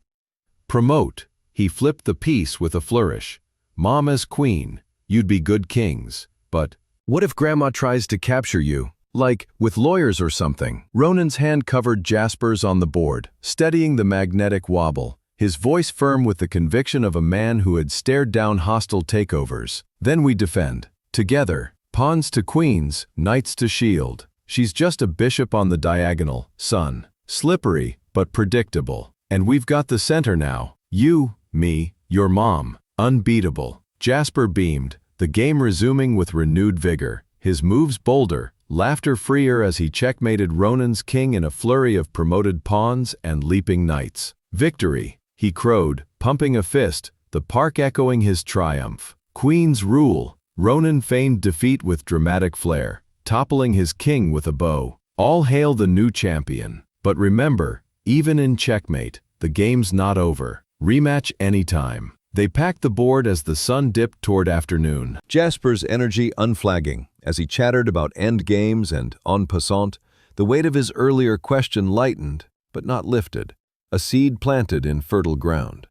Promote, he flipped the piece with a flourish. Mom as queen, you'd be good kings, but what if Grandma tries to capture you? Like, with lawyers or something? Ronan's hand covered Jasper's on the board, steadying the magnetic wobble, his voice firm with the conviction of a man who had stared down hostile takeovers. Then we defend. Together, pawns to queens, knights to shield. She's just a bishop on the diagonal, son. Slippery, but predictable. And we've got the center now. You, me, your mom. Unbeatable. Jasper beamed, the game resuming with renewed vigor, his moves bolder, laughter freer as he checkmated Ronan's king in a flurry of promoted pawns and leaping knights. Victory, he crowed, pumping a fist, the park echoing his triumph. Queen's rule. Ronan feigned defeat with dramatic flair, toppling his king with a bow. All hail the new champion. But remember, even in checkmate, the game's not over. Rematch anytime. They packed the board as the sun dipped toward afternoon. Jasper's energy unflagging. As he chattered about end games and en passant, the weight of his earlier question lightened, but not lifted, a seed planted in fertile ground.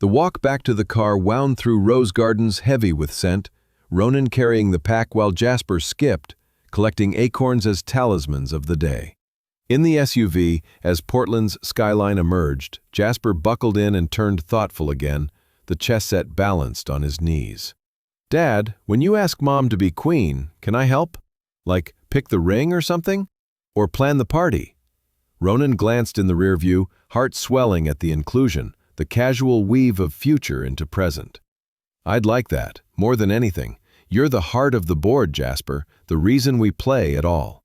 The walk back to the car wound through rose gardens heavy with scent, Ronan carrying the pack while Jasper skipped, collecting acorns as talismans of the day. In the SUV, as Portland's skyline emerged, Jasper buckled in and turned thoughtful again, the chess set balanced on his knees. Dad, when you ask Mom to be queen, can I help? Like, pick the ring or something? Or plan the party? Ronan glanced in the rearview, heart swelling at the inclusion, the casual weave of future into present. I'd like that, more than anything. You're the heart of the board, Jasper, the reason we play at all.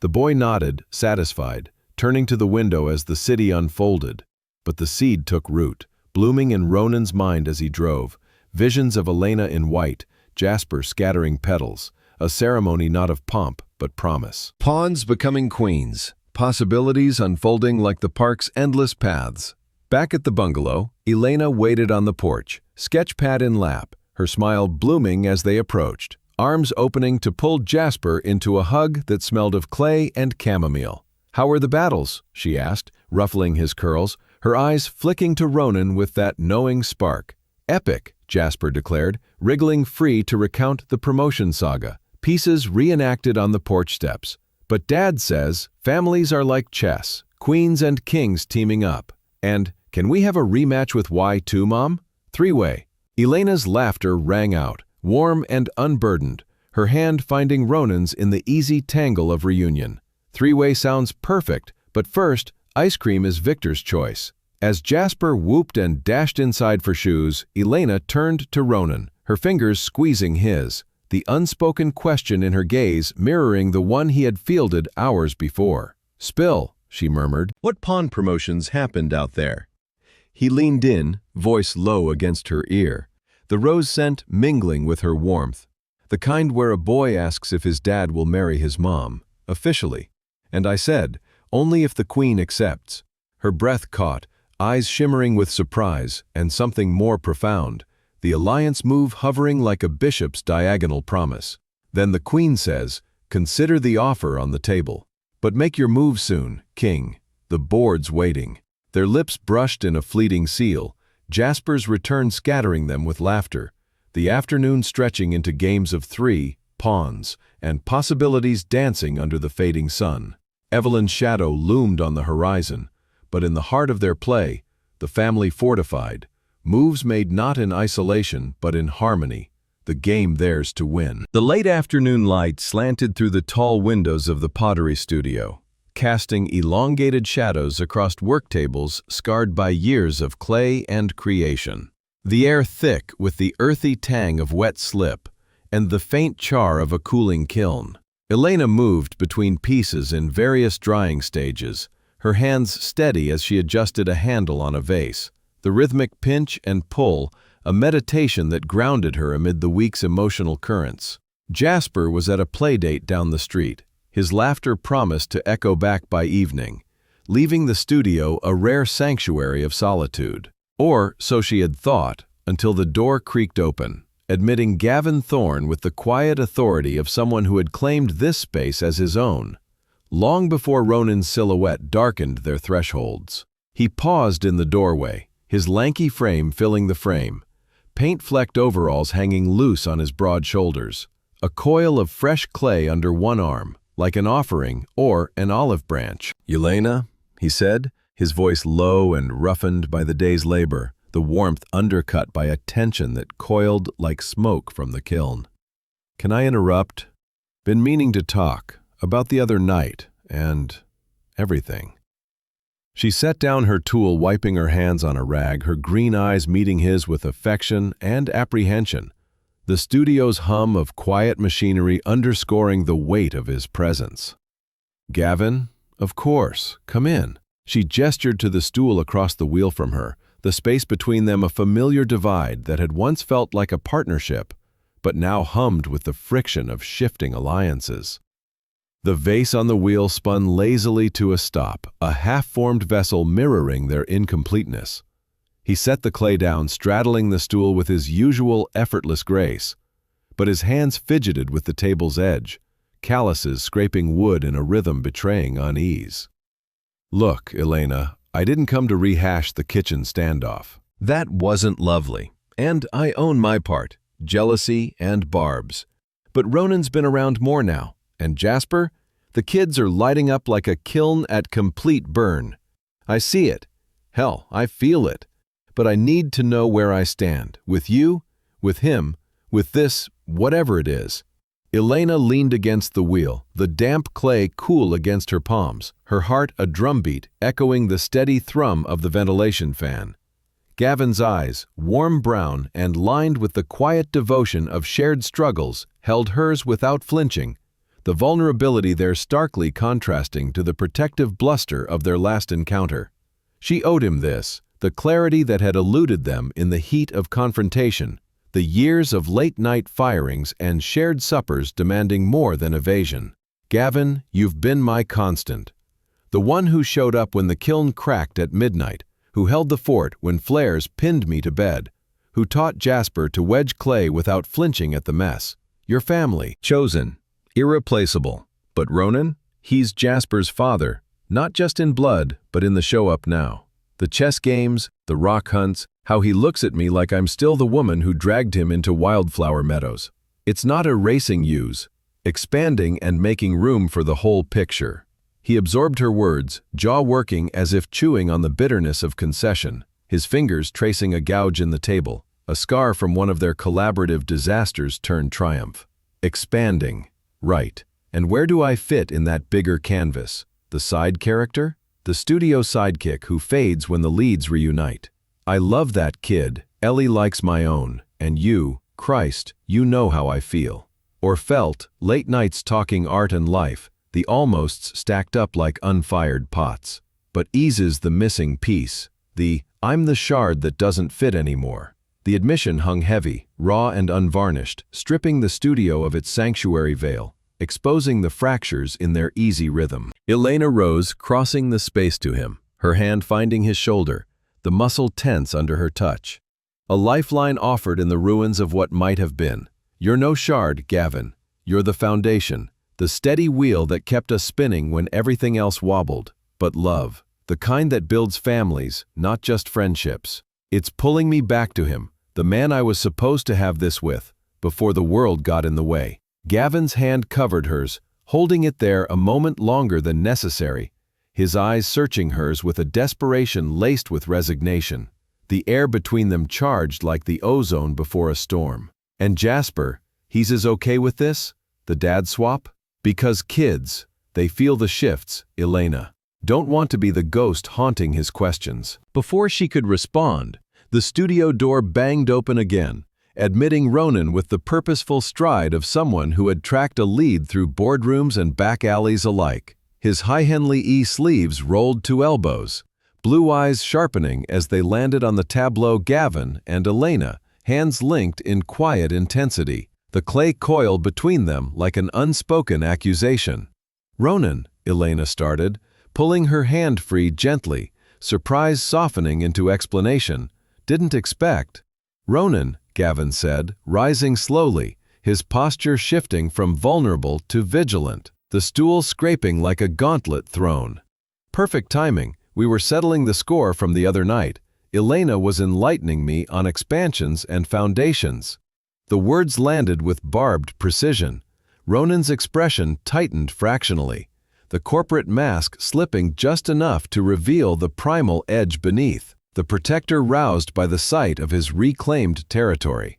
The boy nodded, satisfied, turning to the window as the city unfolded. But the seed took root, blooming in Ronan's mind as he drove. Visions of Elena in white, Jasper scattering petals, a ceremony not of pomp, but promise. Pawns becoming queens, possibilities unfolding like the park's endless paths. Back at the bungalow, Elena waited on the porch, sketchpad in lap, her smile blooming as they approached, arms opening to pull Jasper into a hug that smelled of clay and chamomile. "How were the battles?" she asked, ruffling his curls, her eyes flicking to Ronan with that knowing spark. "Epic," Jasper declared, wriggling free to recount the promotion saga, pieces reenacted on the porch steps. "But Dad says families are like chess, queens and kings teaming up. And, can we have a rematch with Y too, Mom? Three-way." Elena's laughter rang out, warm and unburdened, her hand finding Ronan's in the easy tangle of reunion. Three-way sounds perfect, but first, ice cream is Victor's choice. As Jasper whooped and dashed inside for shoes, Elena turned to Ronan, her fingers squeezing his, the unspoken question in her gaze mirroring the one he had fielded hours before. "Spill," she murmured. "What pawn promotions happened out there?" He leaned in, voice low against her ear, the rose scent mingling with her warmth, the kind where a boy asks if his dad will marry his mom, officially. And I said, only if the queen accepts. Her breath caught, eyes shimmering with surprise, and something more profound, the alliance move hovering like a bishop's diagonal promise. Then the queen says, "Consider the offer on the table. But make your move soon, king. The board's waiting." Their lips brushed in a fleeting seal, Jasper's return scattering them with laughter, the afternoon stretching into games of three, pawns, and possibilities dancing under the fading sun. Evelyn's shadow loomed on the horizon, but in the heart of their play, the family fortified, moves made not in isolation but in harmony, the game theirs to win. The late afternoon light slanted through the tall windows of the pottery studio, casting elongated shadows across work tables scarred by years of clay and creation. The air thick with the earthy tang of wet slip and the faint char of a cooling kiln. Elena moved between pieces in various drying stages, her hands steady as she adjusted a handle on a vase, the rhythmic pinch and pull, a meditation that grounded her amid the week's emotional currents. Jasper was at a playdate down the street, his laughter promised to echo back by evening, leaving the studio a rare sanctuary of solitude. Or so she had thought, until the door creaked open, admitting Gavin Thorne with the quiet authority of someone who had claimed this space as his own, long before Ronan's silhouette darkened their thresholds. He paused in the doorway, his lanky frame filling the frame, paint-flecked overalls hanging loose on his broad shoulders, a coil of fresh clay under one arm, like an offering or an olive branch. "Elena," he said, his voice low and roughened by the day's labor, the warmth undercut by a tension that coiled like smoke from the kiln. "Can I interrupt? Been meaning to talk about the other night and everything." She set down her tool, wiping her hands on a rag, her green eyes meeting his with affection and apprehension, the studio's hum of quiet machinery underscoring the weight of his presence. "Gavin, of course, come in." She gestured to the stool across the wheel from her, the space between them a familiar divide that had once felt like a partnership, but now hummed with the friction of shifting alliances. The vase on the wheel spun lazily to a stop, a half-formed vessel mirroring their incompleteness. He set the clay down, straddling the stool with his usual effortless grace, but his hands fidgeted with the table's edge, calluses scraping wood in a rhythm betraying unease. "Look, Elena, I didn't come to rehash the kitchen standoff. That wasn't lovely, and I own my part, jealousy and barbs. But Ronan's been around more now. And Jasper, the kids are lighting up like a kiln at complete burn. I see it. Hell, I feel it. But I need to know where I stand, with you, with him, with this, whatever it is." Elena leaned against the wheel, the damp clay cool against her palms, her heart a drumbeat echoing the steady thrum of the ventilation fan. Gavin's eyes, warm brown and lined with the quiet devotion of shared struggles, held hers without flinching, the vulnerability there starkly contrasting to the protective bluster of their last encounter. She owed him this, the clarity that had eluded them in the heat of confrontation, the years of late-night firings and shared suppers demanding more than evasion. "Gavin, you've been my constant. The one who showed up when the kiln cracked at midnight, who held the fort when flares pinned me to bed, who taught Jasper to wedge clay without flinching at the mess. Your family. Chosen. Irreplaceable. But Ronan? He's Jasper's father, not just in blood, but in the show-up now. The chess games, the rock hunts, how he looks at me like I'm still the woman who dragged him into wildflower meadows. It's not erasing yous, expanding and making room for the whole picture." He absorbed her words, jaw working as if chewing on the bitterness of concession, his fingers tracing a gouge in the table, a scar from one of their collaborative disasters turned triumph. "Expanding. Right. And where do I fit in that bigger canvas? The side character? The studio sidekick who fades when the leads reunite. I love that kid, Ellie likes my own, and you, Christ, you know how I feel." Or felt, late nights talking art and life, the almosts stacked up like unfired pots. But eases the missing piece, the "I'm the shard that doesn't fit anymore." The admission hung heavy, raw and unvarnished, stripping the studio of its sanctuary veil, exposing the fractures in their easy rhythm. Elena rose, crossing the space to him, her hand finding his shoulder, the muscle tense under her touch. A lifeline offered in the ruins of what might have been. "You're no shard, Gavin. You're the foundation, the steady wheel that kept us spinning when everything else wobbled. But love, the kind that builds families, not just friendships. It's pulling me back to him, the man I was supposed to have this with, before the world got in the way." Gavin's hand covered hers, holding it there a moment longer than necessary, his eyes searching hers with a desperation laced with resignation, the air between them charged like the ozone before a storm. And Jasper, he's as okay with this? The dad swap? Because kids, they feel the shifts, Elena. Don't want to be the ghost haunting his questions. Before she could respond, the studio door banged open again, admitting Ronan with the purposeful stride of someone who had tracked a lead through boardrooms and back alleys alike. His high Henley sleeves rolled to elbows, blue eyes sharpening as they landed on the tableau. Gavin and Elena, hands linked in quiet intensity, the clay coil between them like an unspoken accusation. "Ronan," Elena started, pulling her hand free gently, surprise softening into explanation. "Didn't expect." "Ronan," Gavin said, rising slowly, his posture shifting from vulnerable to vigilant, the stool scraping like a gauntlet thrown. "Perfect timing. We were settling the score from the other night. Elena was enlightening me on expansions and foundations." The words landed with barbed precision. Ronan's expression tightened fractionally, the corporate mask slipping just enough to reveal the primal edge beneath, the protector roused by the sight of his reclaimed territory.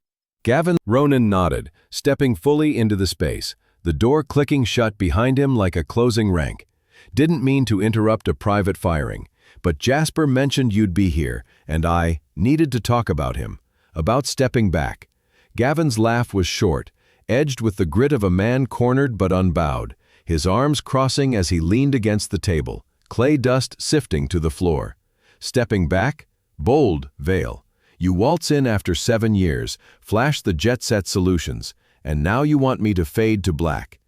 Ronan nodded, stepping fully into the space, the door clicking shut behind him like a closing rank. "Didn't mean to interrupt a private firing, but Jasper mentioned you'd be here, and I needed to talk about him, about stepping back." Gavin's laugh was short, edged with the grit of a man cornered but unbowed, his arms crossing as he leaned against the table, clay dust sifting to the floor. "Stepping back? Bold, Vale. You waltz in after 7 years, flash the jet-set solutions, and now you want me to fade to black.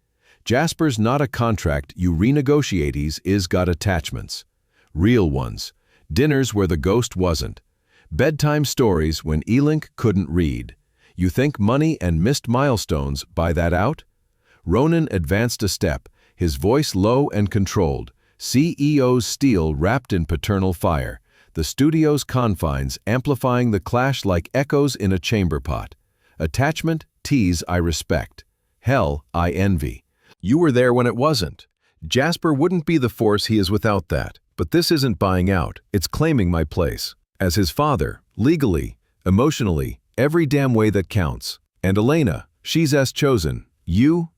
Jasper's not a contract you renegotiate, he's got attachments. Real ones. Dinners where the ghost wasn't. Bedtime stories when Elink couldn't read. You think money and missed milestones buy that out?" Ronan advanced a step, his voice low and controlled, CEO's steel wrapped in paternal fire, the studio's confines amplifying the clash like echoes in a chamber pot. "Attachment, tease I respect. Hell, I envy. You were there when it wasn't. Jasper wouldn't be the force he is without that, but this isn't buying out, it's claiming my place. As his father, legally, emotionally, every damn way that counts. And Elena, she's chosen. You,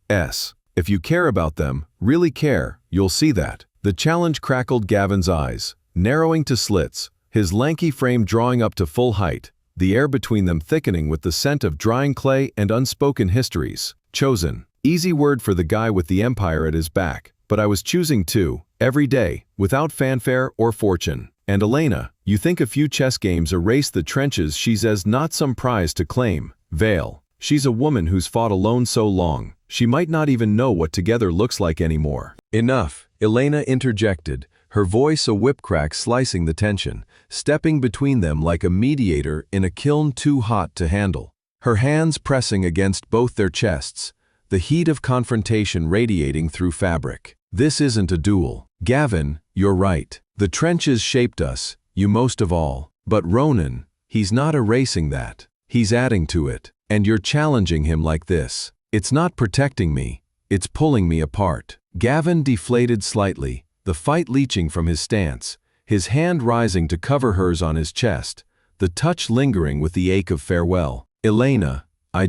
If you care about them, really care, you'll see that." The challenge crackled Gavin's eyes, narrowing to slits, his lanky frame drawing up to full height, the air between them thickening with the scent of drying clay and unspoken histories. "Chosen. Easy word for the guy with the empire at his back, but I was choosing too, every day, without fanfare or fortune. And Elena, you think a few chess games erase the trenches she's not some prize to claim. Vale. She's a woman who's fought alone so long, she might not even know what together looks like anymore." "Enough," Elena interjected, her voice a whip crack slicing the tension, stepping between them like a mediator in a kiln too hot to handle. Her hands pressing against both their chests, the heat of confrontation radiating through fabric. "This isn't a duel. Gavin, you're right. The trenches shaped us, you most of all. But Ronan, he's not erasing that. He's adding to it. And you're challenging him like this. It's not protecting me, it's pulling me apart." Gavin deflated slightly, the fight leaching from his stance, his hand rising to cover hers on his chest, the touch lingering with the ache of farewell. "Elena, I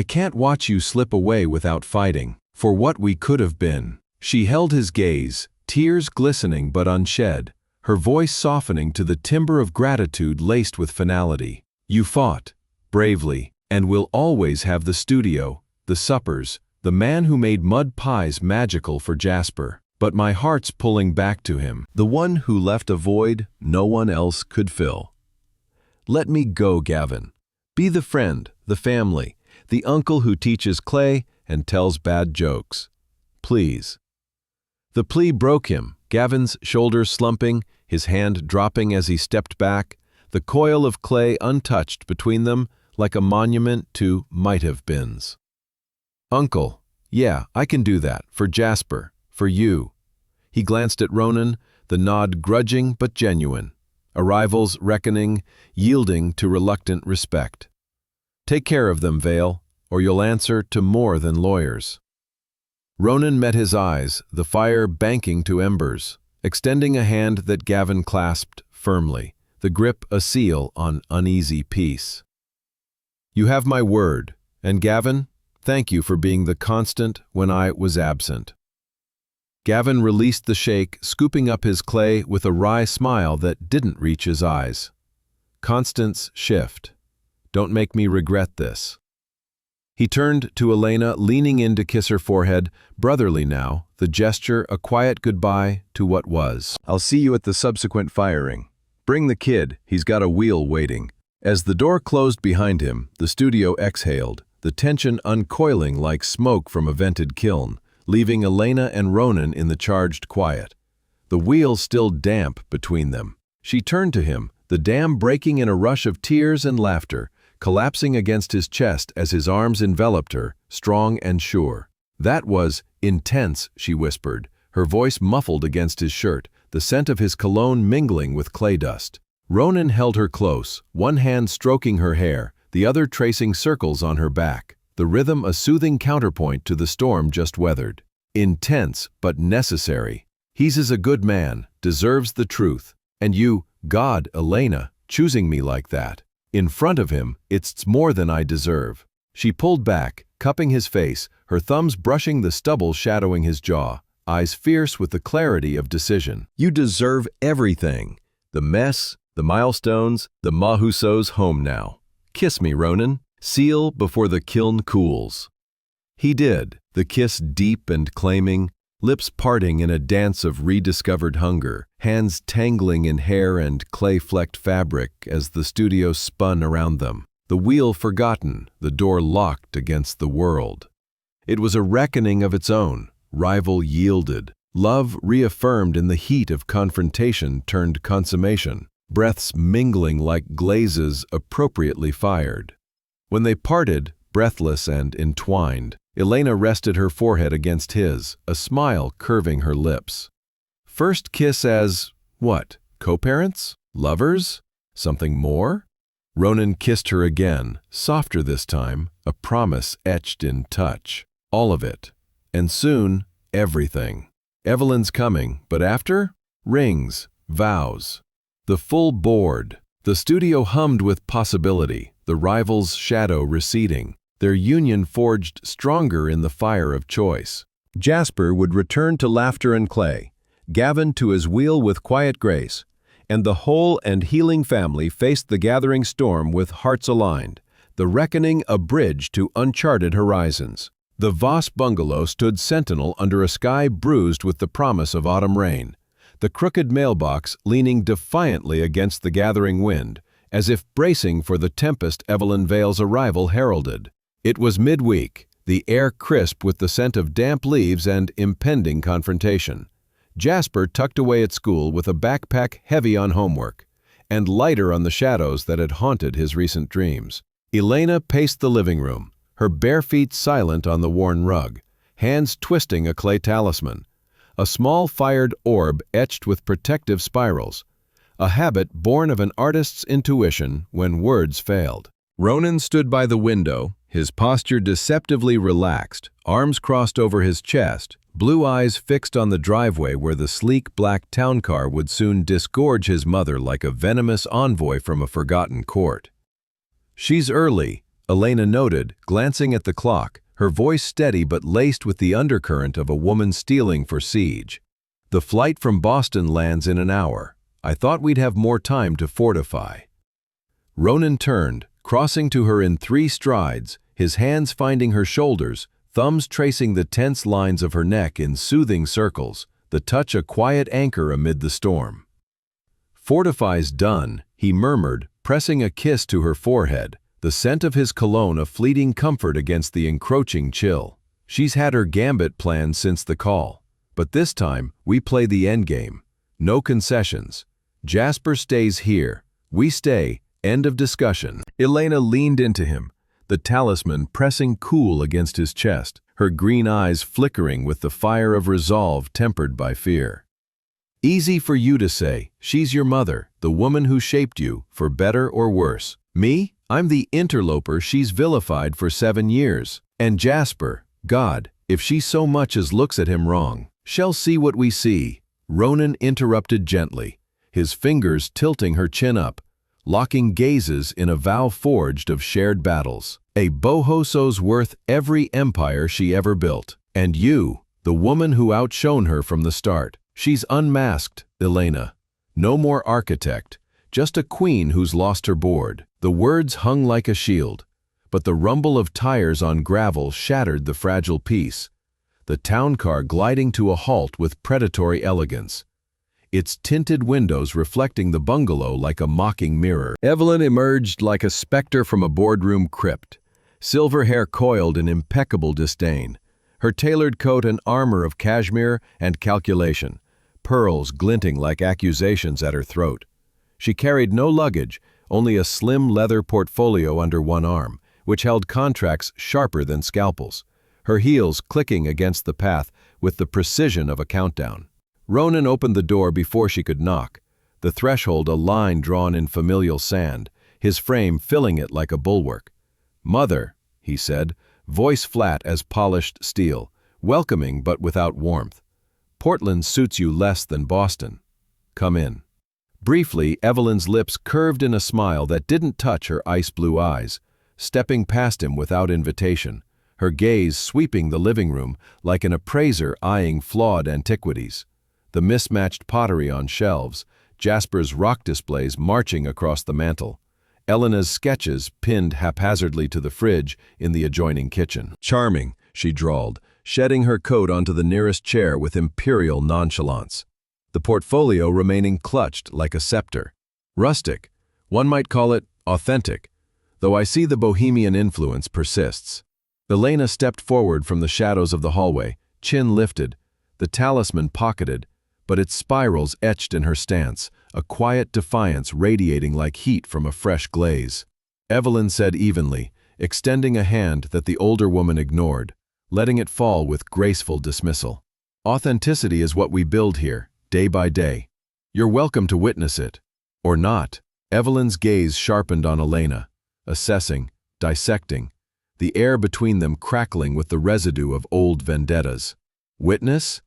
can't watch you slip away without fighting for what we could have been." She held his gaze, tears glistening but unshed, her voice softening to the timbre of gratitude laced with finality. "You fought, bravely, and will always have the studio, the suppers, the man who made mud pies magical for Jasper. But my heart's pulling back to him, the one who left a void no one else could fill. Let me go, Gavin. Be the friend, the family, the uncle who teaches clay and tells bad jokes. Please." The plea broke him, Gavin's shoulders slumping, his hand dropping as he stepped back, the coil of clay untouched between them like a monument to might-have-beens. "Uncle, yeah, I can do that, for Jasper, for you." He glanced at Ronan, the nod grudging but genuine, a rival's reckoning, yielding to reluctant respect. "Take care of them, Vale, or you'll answer to more than lawyers." Ronan met his eyes, the fire banking to embers, extending a hand that Gavin clasped firmly, the grip a seal on uneasy peace. "You have my word, and Gavin, thank you for being the constant when I was absent." Gavin released the shake, scooping up his clay with a wry smile that didn't reach his eyes. "Constance shift. Don't make me regret this." He turned to Elena, leaning in to kiss her forehead, brotherly now, the gesture a quiet goodbye to what was. "I'll see you at the subsequent firing. Bring the kid, he's got a wheel waiting." As the door closed behind him, the studio exhaled, the tension uncoiling like smoke from a vented kiln, leaving Elena and Ronan in the charged quiet. The wheel still damp between them. She turned to him, the dam breaking in a rush of tears and laughter, collapsing against his chest as his arms enveloped her, strong and sure. "That was intense," she whispered, her voice muffled against his shirt, the scent of his cologne mingling with clay dust. Ronan held her close, one hand stroking her hair, the other tracing circles on her back, the rhythm a soothing counterpoint to the storm just weathered. Intense, but necessary. He's a good man, deserves the truth. And you, God, Elena, choosing me like that. In front of him, it's more than I deserve." She pulled back, cupping his face, her thumbs brushing the stubble shadowing his jaw, eyes fierce with the clarity of decision. "You deserve everything. The mess, the milestones, the Mahuso's home now. Kiss me, Ronan. Seal before the kiln cools." He did, the kiss deep and claiming, lips parting in a dance of rediscovered hunger, hands tangling in hair and clay-flecked fabric as the studio spun around them, the wheel forgotten, the door locked against the world. It was a reckoning of its own, rival yielded, love reaffirmed in the heat of confrontation turned consummation, breaths mingling like glazes appropriately fired. When they parted, breathless and entwined, Elena rested her forehead against his, a smile curving her lips. First kiss as, what, co-parents? Lovers? Something more? Ronan kissed her again, softer this time, a promise etched in touch. All of it. And soon, everything. Evelyn's coming, but after? Rings, vows. The full board. The studio hummed with possibility, the rival's shadow receding, their union forged stronger in the fire of choice. Jasper would return to laughter and clay, Gavin to his wheel with quiet grace, and the whole and healing family faced the gathering storm with hearts aligned, the reckoning a bridge to uncharted horizons. The Voss bungalow stood sentinel under a sky bruised with the promise of autumn rain, the crooked mailbox leaning defiantly against the gathering wind, as if bracing for the tempest Evelyn Vale's arrival heralded. It was midweek, the air crisp with the scent of damp leaves and impending confrontation. Jasper tucked away at school with a backpack heavy on homework, and lighter on the shadows that had haunted his recent dreams. Elena paced the living room, her bare feet silent on the worn rug, hands twisting a clay talisman, a small fired orb etched with protective spirals, a habit born of an artist's intuition when words failed. Ronan stood by the window, his posture deceptively relaxed, arms crossed over his chest, blue eyes fixed on the driveway where the sleek black town car would soon disgorge his mother like a venomous envoy from a forgotten court. "She's early," Elena noted, glancing at the clock, her voice steady but laced with the undercurrent of a woman steeling for siege. "The flight from Boston lands in an hour. I thought we'd have more time to fortify." Ronan turned, crossing to her in 3 strides, his hands finding her shoulders, thumbs tracing the tense lines of her neck in soothing circles, the touch a quiet anchor amid the storm. "Fortify's done," he murmured, pressing a kiss to her forehead, the scent of his cologne a fleeting comfort against the encroaching chill. "She's had her gambit planned since the call. But this time, we play the endgame. No concessions. Jasper stays here. We stay. End of discussion." Elena leaned into him, the talisman pressing cool against his chest, her green eyes flickering with the fire of resolve tempered by fear. "Easy for you to say. She's your mother, the woman who shaped you, for better or worse. Me? I'm the interloper she's vilified for 7 years. And Jasper, God, if she so much as looks at him wrong, shall see what we see." Ronan interrupted gently, his fingers tilting her chin up, locking gazes in a vow forged of shared battles. "A bohoso's worth every empire she ever built. And you, the woman who outshone her from the start. She's unmasked, Elena. No more architect, just a queen who's lost her board." The words hung like a shield, but the rumble of tires on gravel shattered the fragile peace, the town car gliding to a halt with predatory elegance, its tinted windows reflecting the bungalow like a mocking mirror. Evelyn emerged like a specter from a boardroom crypt, silver hair coiled in impeccable disdain, her tailored coat an armor of cashmere and calculation, pearls glinting like accusations at her throat. She carried no luggage, only a slim leather portfolio under one arm, which held contracts sharper than scalpels, her heels clicking against the path with the precision of a countdown. Ronan opened the door before she could knock, the threshold a line drawn in familial sand, his frame filling it like a bulwark. "Mother," he said, voice flat as polished steel, welcoming but without warmth. "Portland suits you less than Boston. Come in." Briefly, Evelyn's lips curved in a smile that didn't touch her ice-blue eyes, stepping past him without invitation, her gaze sweeping the living room like an appraiser eyeing flawed antiquities. The mismatched pottery on shelves, Jasper's rock displays marching across the mantel, Elena's sketches pinned haphazardly to the fridge in the adjoining kitchen. "Charming," she drawled, shedding her coat onto the nearest chair with imperial nonchalance, the portfolio remaining clutched like a scepter. "Rustic. One might call it authentic, though I see the bohemian influence persists." Elena stepped forward from the shadows of the hallway, chin lifted, the talisman pocketed, but its spirals etched in her stance, a quiet defiance radiating like heat from a fresh glaze. Evelyn said evenly, extending a hand that the older woman ignored, letting it fall with graceful dismissal. "Authenticity is what we build here, day by day. You're welcome to witness it. Or not." Evelyn's gaze sharpened on Elena, assessing, dissecting, the air between them crackling with the residue of old vendettas. "Witness?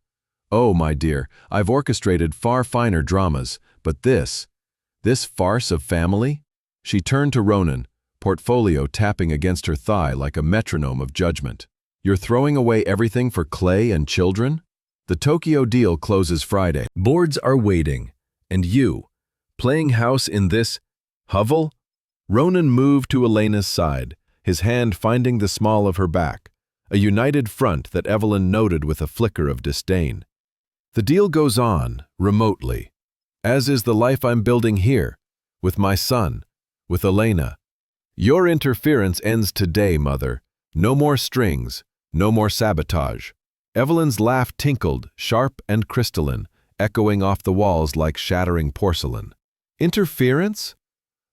Oh, my dear, I've orchestrated far finer dramas, but this farce of family?" She turned to Ronan, portfolio tapping against her thigh like a metronome of judgment. "You're throwing away everything for Clay and children? The Tokyo deal closes Friday. Boards are waiting. And you, playing house in this hovel?" Ronan moved to Elena's side, his hand finding the small of her back, a united front that Evelyn noted with a flicker of disdain. "The deal goes on, remotely, as is the life I'm building here, with my son, with Elena. Your interference ends today, Mother. No more strings, no more sabotage." Evelyn's laugh tinkled, sharp and crystalline, echoing off the walls like shattering porcelain. "Interference?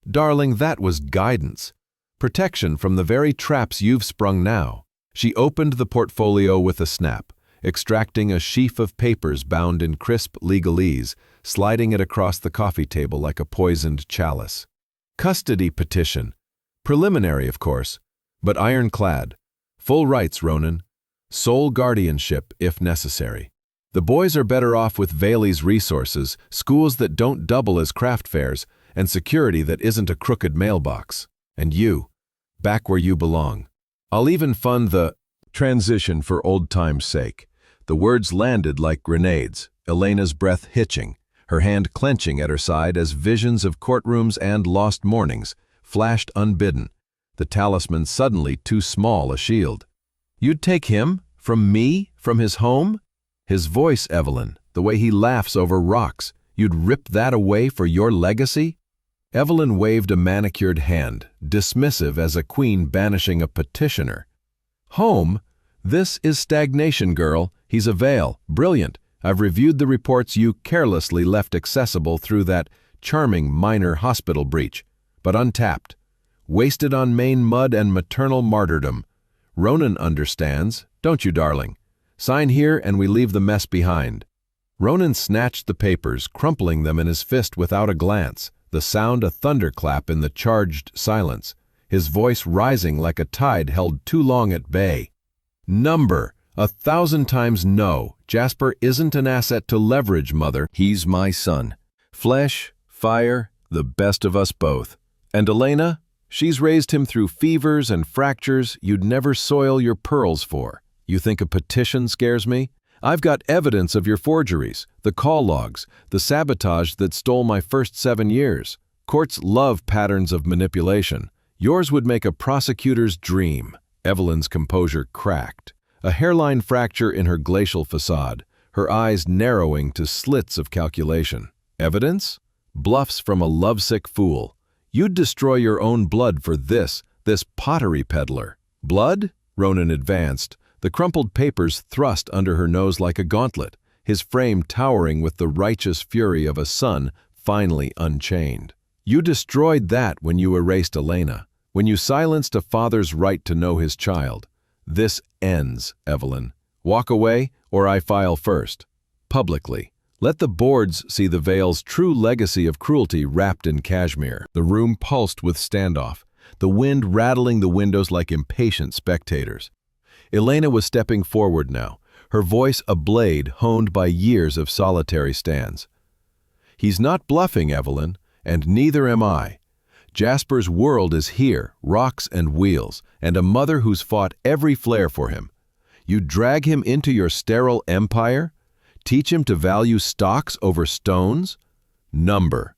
Darling, that was guidance. Protection from the very traps you've sprung now." She opened the portfolio with a snap, extracting a sheaf of papers bound in crisp legalese, sliding it across the coffee table like a poisoned chalice. "Custody petition. Preliminary, of course, but ironclad. Full rights, Ronan. Sole guardianship, if necessary. The boys are better off with Valey's resources, schools that don't double as craft fairs, and security that isn't a crooked mailbox. And you, back where you belong. I'll even fund the transition for old time's sake." The words landed like grenades, Elena's breath hitching, her hand clenching at her side as visions of courtrooms and lost mornings flashed unbidden, the talisman suddenly too small a shield. "You'd take him? From me? From his home?" His voice, Evelyn, the way he laughs over rocks, you'd rip that away for your legacy? Evelyn waved a manicured hand, dismissive as a queen banishing a petitioner. "Home? This is stagnation, girl. He's a veil. Brilliant. I've reviewed the reports you carelessly left accessible through that charming minor hospital breach, but untapped. Wasted on Maine mud and maternal martyrdom. Ronan understands, don't you, darling? Sign here and we leave the mess behind." Ronan snatched the papers, crumpling them in his fist without a glance, the sound a thunderclap in the charged silence, his voice rising like a tide held too long at bay. "Number, 1,000 times no. Jasper isn't an asset to leverage, Mother. He's my son. Flesh, fire, the best of us both. And Elena? She's raised him through fevers and fractures you'd never soil your pearls for. You think a petition scares me? I've got evidence of your forgeries, the call logs, the sabotage that stole my first 7 years. Courts love patterns of manipulation. Yours would make a prosecutor's dream." Evelyn's composure cracked, a hairline fracture in her glacial facade, her eyes narrowing to slits of calculation. "Evidence? Bluffs from a lovesick fool. You'd destroy your own blood for this pottery peddler." "Blood?" Ronan advanced, the crumpled papers thrust under her nose like a gauntlet, his frame towering with the righteous fury of a son finally unchained. "You destroyed that when you erased Elena, when you silenced a father's right to know his child. This ends, Evelyn. Walk away, or I file first. Publicly. Let the boards see the Vale's true legacy of cruelty wrapped in cashmere." The room pulsed with standoff, the wind rattling the windows like impatient spectators. Elena was stepping forward now, her voice a blade honed by years of solitary stands. "He's not bluffing, Evelyn, and neither am I. Jasper's world is here, rocks and wheels, and a mother who's fought every flare for him. You drag him into your sterile empire? Teach him to value stocks over stones? Number.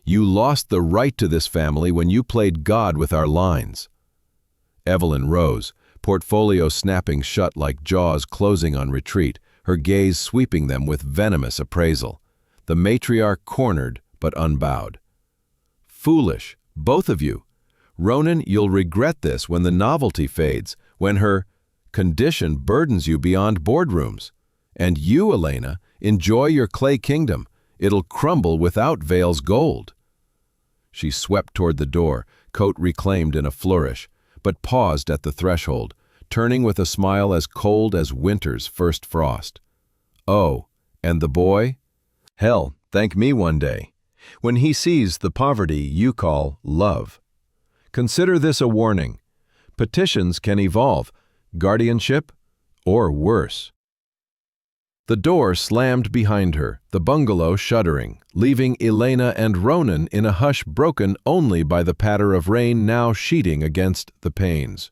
You lost the right to this family when you played God with our lines." Evelyn rose, portfolio snapping shut like jaws closing on retreat, her gaze sweeping them with venomous appraisal. The matriarch cornered but unbowed. "Foolish, both of you. Ronan, you'll regret this when the novelty fades, when her condition burdens you beyond boardrooms. And you, Elena, enjoy your clay kingdom. It'll crumble without Vale's gold." She swept toward the door, coat reclaimed in a flourish, but paused at the threshold, turning with a smile as cold as winter's first frost. "Oh, and the boy? Hell, thank me one day, when he sees the poverty you call love. Consider this a warning. Petitions can evolve, guardianship, or worse." The door slammed behind her, the bungalow shuddering, leaving Elena and Ronan in a hush broken only by the patter of rain now sheeting against the panes.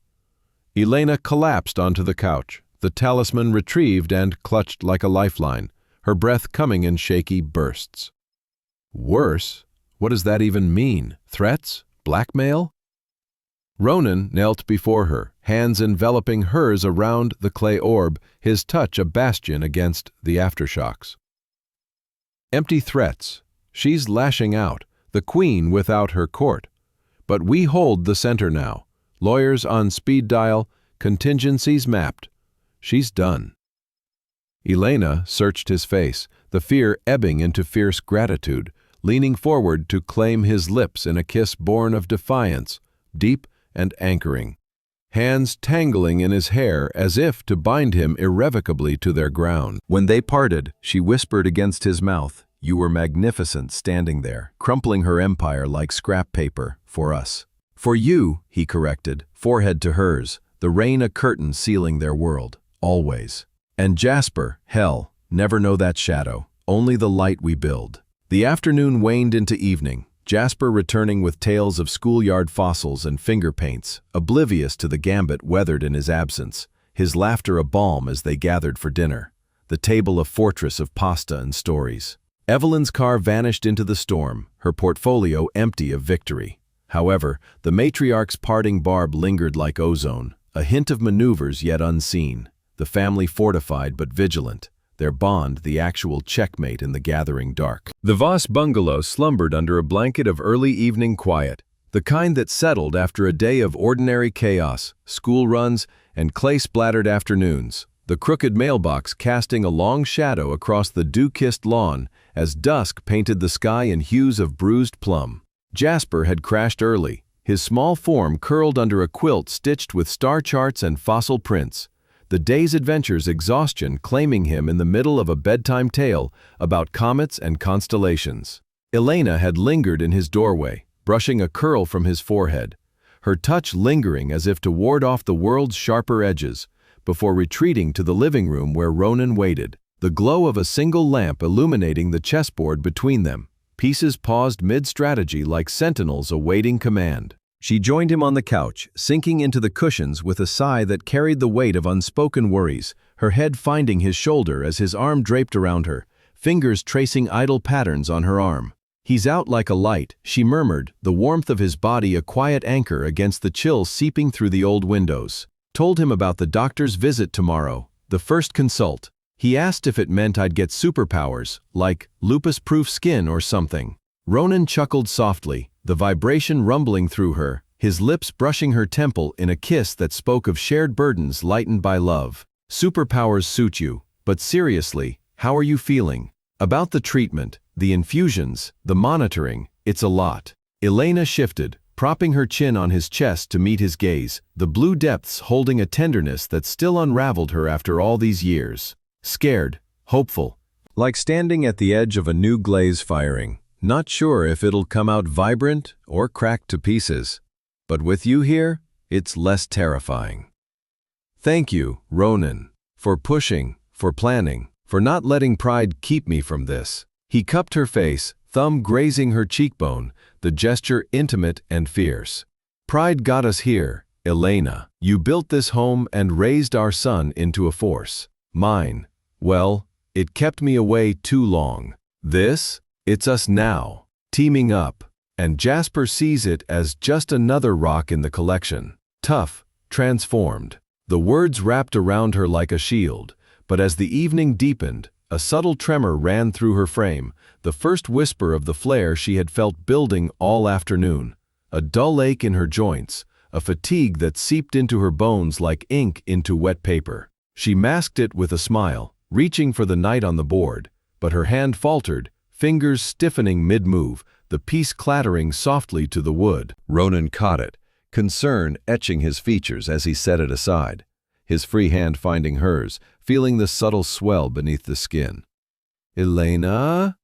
Elena collapsed onto the couch, the talisman retrieved and clutched like a lifeline, her breath coming in shaky bursts. Worse? What does that even mean? Threats? Blackmail? Ronan knelt before her, hands enveloping hers around the clay orb, his touch a bastion against the aftershocks. Empty threats. She's lashing out, the queen without her court. But we hold the center now. Lawyers on speed dial, contingencies mapped. She's done. Elena searched his face, the fear ebbing into fierce gratitude, leaning forward to claim his lips in a kiss born of defiance, deep and anchoring, hands tangling in his hair as if to bind him irrevocably to their ground. When they parted, she whispered against his mouth, "You were magnificent standing there, crumpling her empire like scrap paper, for us." "For you," he corrected, forehead to hers, the rain a curtain sealing their world, always. "And Jasper, hell, never know that shadow, only the light we build." The afternoon waned into evening, Jasper returning with tales of schoolyard fossils and finger paints, oblivious to the gambit weathered in his absence, his laughter a balm as they gathered for dinner, the table a fortress of pasta and stories. Evelyn's car vanished into the storm, her portfolio empty of victory. However, the matriarch's parting barb lingered like ozone, a hint of maneuvers yet unseen, the family fortified but vigilant, their bond the actual checkmate in the gathering dark. The Voss bungalow slumbered under a blanket of early evening quiet, the kind that settled after a day of ordinary chaos, school runs, and clay-splattered afternoons, the crooked mailbox casting a long shadow across the dew-kissed lawn as dusk painted the sky in hues of bruised plum. Jasper had crashed early, his small form curled under a quilt stitched with star charts and fossil prints, the day's adventure's exhaustion claiming him in the middle of a bedtime tale about comets and constellations. Elena had lingered in his doorway, brushing a curl from his forehead, her touch lingering as if to ward off the world's sharper edges, before retreating to the living room where Ronan waited, the glow of a single lamp illuminating the chessboard between them. Pieces paused mid-strategy like sentinels awaiting command. She joined him on the couch, sinking into the cushions with a sigh that carried the weight of unspoken worries, her head finding his shoulder as his arm draped around her, fingers tracing idle patterns on her arm. "He's out like a light," she murmured, the warmth of his body a quiet anchor against the chill seeping through the old windows. Told him about the doctor's visit tomorrow, the first consult. He asked if it meant I'd get superpowers, like lupus-proof skin or something. Ronan chuckled softly, the vibration rumbling through her, his lips brushing her temple in a kiss that spoke of shared burdens lightened by love. "Superpowers suit you, but seriously, how are you feeling? About the treatment, the infusions, the monitoring, it's a lot." Elena shifted, propping her chin on his chest to meet his gaze, the blue depths holding a tenderness that still unraveled her after all these years. Scared, hopeful, like standing at the edge of a new glaze firing, not sure if it'll come out vibrant or cracked to pieces. But with you here, it's less terrifying. "Thank you, Ronan, for pushing, for planning, for not letting pride keep me from this." He cupped her face, thumb grazing her cheekbone, the gesture intimate and fierce. "Pride got us here, Elena. You built this home and raised our son into a force. Mine, well, it kept me away too long. This, it's us now, teaming up." And Jasper sees it as just another rock in the collection. Tough, transformed. The words wrapped around her like a shield, but as the evening deepened, a subtle tremor ran through her frame, the first whisper of the flare she had felt building all afternoon. A dull ache in her joints, a fatigue that seeped into her bones like ink into wet paper. She masked it with a smile, reaching for the knight on the board, but her hand faltered, fingers stiffening mid-move, the piece clattering softly to the wood. Ronan caught it, concern etching his features as he set it aside, his free hand finding hers, feeling the subtle swell beneath the skin. "Elena?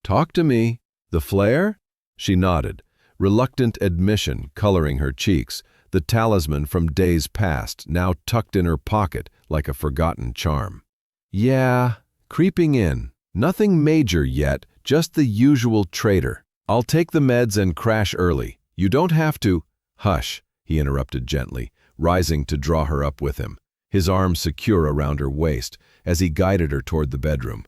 Talk to me. The flare?" She nodded, reluctant admission coloring her cheeks, the talisman from days past now tucked in her pocket like a forgotten charm. "Yeah, creeping in. Nothing major yet, just the usual traitor. I'll take the meds and crash early. You don't have to—" "Hush," he interrupted gently, rising to draw her up with him, his arms secure around her waist as he guided her toward the bedroom,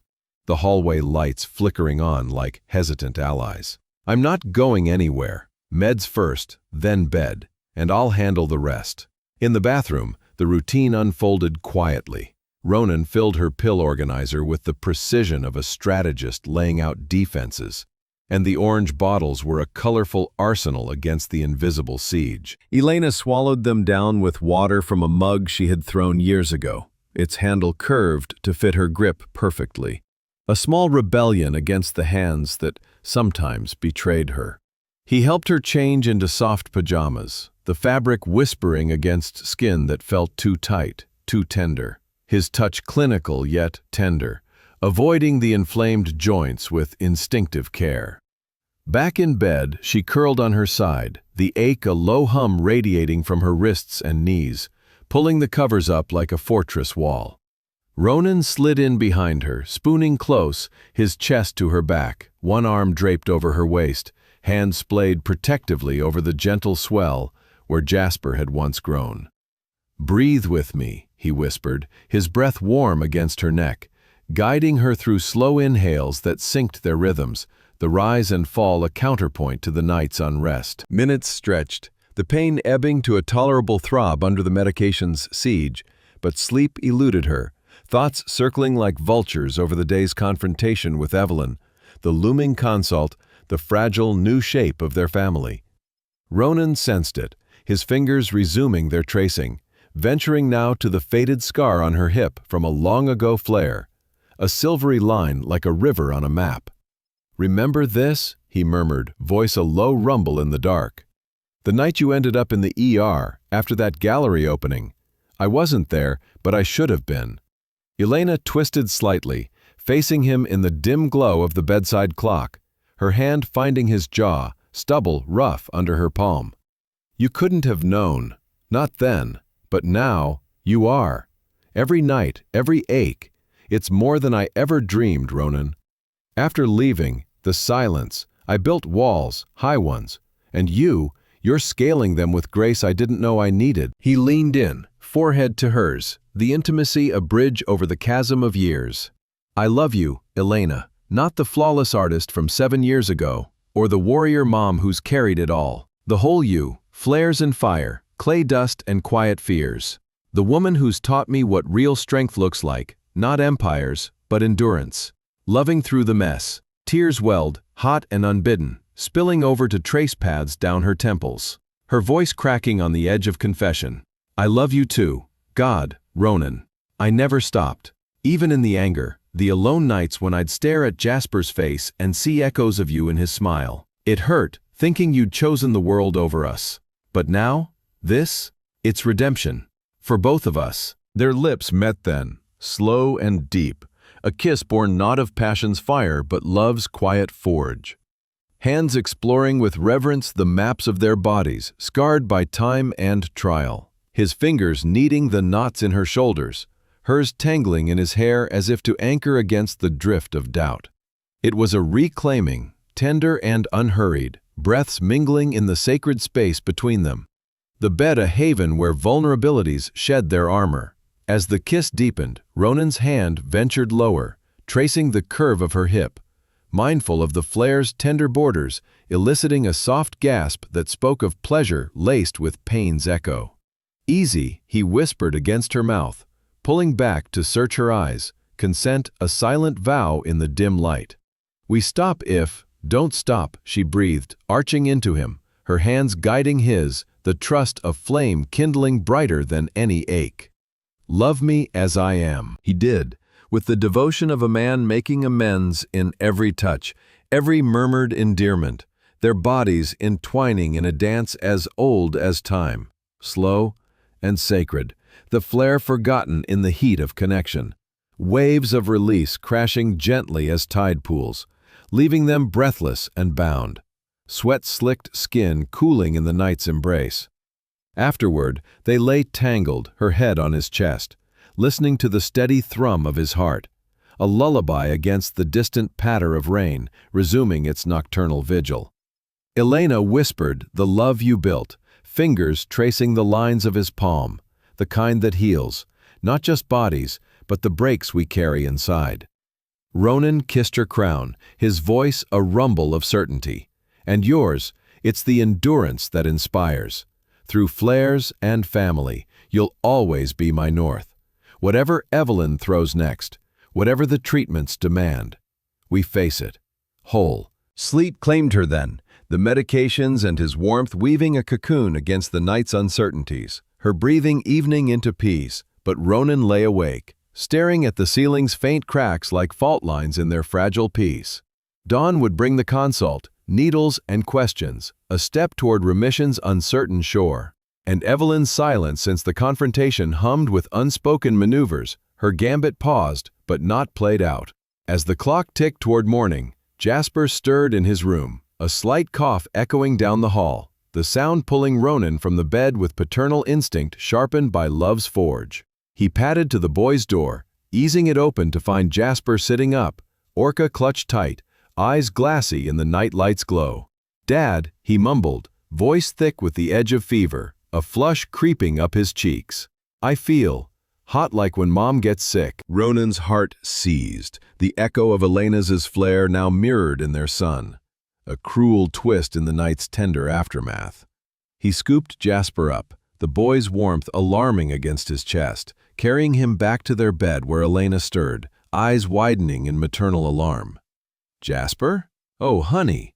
the hallway lights flickering on like hesitant allies. "I'm not going anywhere. Meds first, then bed, and I'll handle the rest." In the bathroom, the routine unfolded quietly. Ronan filled her pill organizer with the precision of a strategist laying out defenses, and the orange bottles were a colorful arsenal against the invisible siege. Elena swallowed them down with water from a mug she had thrown years ago, its handle curved to fit her grip perfectly. A small rebellion against the hands that sometimes betrayed her. He helped her change into soft pajamas, the fabric whispering against skin that felt too tight, too tender. His touch clinical yet tender, avoiding the inflamed joints with instinctive care. Back in bed, she curled on her side, the ache a low hum radiating from her wrists and knees, pulling the covers up like a fortress wall. Ronan slid in behind her, spooning close, his chest to her back, one arm draped over her waist, hand splayed protectively over the gentle swell where Jasper had once grown. "Breathe with me," he whispered, his breath warm against her neck, guiding her through slow inhales that synced their rhythms, the rise and fall a counterpoint to the night's unrest. Minutes stretched, the pain ebbing to a tolerable throb under the medication's siege, but sleep eluded her, thoughts circling like vultures over the day's confrontation with Evelyn, the looming consult, the fragile new shape of their family. Ronan sensed it, his fingers resuming their tracing, venturing now to the faded scar on her hip from a long-ago flare, a silvery line like a river on a map. "Remember this?" he murmured, voice a low rumble in the dark. "The night you ended up in the ER, after that gallery opening. I wasn't there, but I should have been." Elena twisted slightly, facing him in the dim glow of the bedside clock, her hand finding his jaw, stubble rough under her palm. You couldn't have known. Not then. But now, you are. Every night, every ache. It's more than I ever dreamed, Ronan. After leaving, the silence, I built walls, high ones. And you're scaling them with grace I didn't know I needed. He leaned in, forehead to hers, the intimacy a bridge over the chasm of years. I love you, Elena, not the flawless artist from 7 years ago, or the warrior mom who's carried it all. The whole you, flares and fire, clay dust and quiet fears. The woman who's taught me what real strength looks like, not empires, but endurance. Loving through the mess, tears welled, hot and unbidden, spilling over to trace paths down her temples. Her voice cracking on the edge of confession. I love you too, God, Ronan. I never stopped. Even in the anger, the alone nights when I'd stare at Jasper's face and see echoes of you in his smile. It hurt, thinking you'd chosen the world over us. But now, it's redemption. For both of us. Their lips met then, slow and deep, a kiss born not of passion's fire but love's quiet forge. Hands exploring with reverence the maps of their bodies, scarred by time and trial. His fingers kneading the knots in her shoulders, hers tangling in his hair as if to anchor against the drift of doubt. It was a reclaiming, tender and unhurried, breaths mingling in the sacred space between them. The bed a haven where vulnerabilities shed their armor. As the kiss deepened, Ronan's hand ventured lower, tracing the curve of her hip, mindful of the flare's tender borders, eliciting a soft gasp that spoke of pleasure laced with pain's echo. Easy, he whispered against her mouth, pulling back to search her eyes, consent a silent vow in the dim light. We stop if, don't stop, she breathed, arching into him, her hands guiding his, the trust of flame kindling brighter than any ache. Love me as I am. He did, with the devotion of a man making amends in every touch, every murmured endearment, their bodies entwining in a dance as old as time, slow and sacred, the flare forgotten in the heat of connection. Waves of release crashing gently as tide pools, leaving them breathless and bound. Sweat-slicked skin cooling in the night's embrace. Afterward, they lay tangled, her head on his chest, listening to the steady thrum of his heart, a lullaby against the distant patter of rain, resuming its nocturnal vigil. Elena whispered, the love you built, fingers tracing the lines of his palm, the kind that heals, not just bodies, but the breaks we carry inside. Ronan kissed her crown, his voice a rumble of certainty. And yours, it's the endurance that inspires. Through flares and family, you'll always be my north. Whatever Evelyn throws next, whatever the treatments demand, we face it, whole. Sleep claimed her then, the medications and his warmth weaving a cocoon against the night's uncertainties, her breathing evening into peace, but Ronan lay awake, staring at the ceiling's faint cracks like fault lines in their fragile peace. Dawn would bring the consult, needles and questions, a step toward remission's uncertain shore. And Evelyn's silence since the confrontation hummed with unspoken maneuvers, her gambit paused, but not played out. As the clock ticked toward morning, Jasper stirred in his room, a slight cough echoing down the hall, the sound pulling Ronan from the bed with paternal instinct sharpened by love's forge. He padded to the boy's door, easing it open to find Jasper sitting up, Orca clutched tight, eyes glassy in the nightlight's glow. Dad, he mumbled, voice thick with the edge of fever, a flush creeping up his cheeks. I feel hot like when Mom gets sick. Ronan's heart seized, the echo of Elena's flare now mirrored in their son. A cruel twist in the night's tender aftermath. He scooped Jasper up, the boy's warmth alarming against his chest, carrying him back to their bed where Elena stirred, eyes widening in maternal alarm. Jasper? Oh, honey.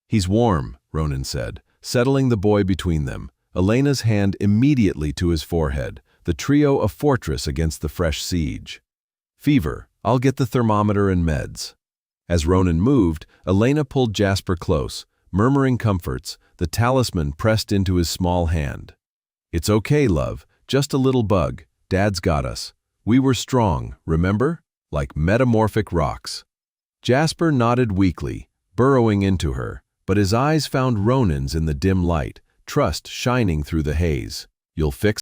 He's warm, Ronan said, settling the boy between them, Elena's hand immediately to his forehead, the trio a fortress against the fresh siege. Fever, I'll get the thermometer and meds. As Ronan moved, Elena pulled Jasper close, murmuring comforts, the talisman pressed into his small hand. It's okay, love, just a little bug. Dad's got us. We were strong, remember? Like metamorphic rocks. Jasper nodded weakly, burrowing into her, but his eyes found Ronan's in the dim light, trust shining through the haze. You'll fix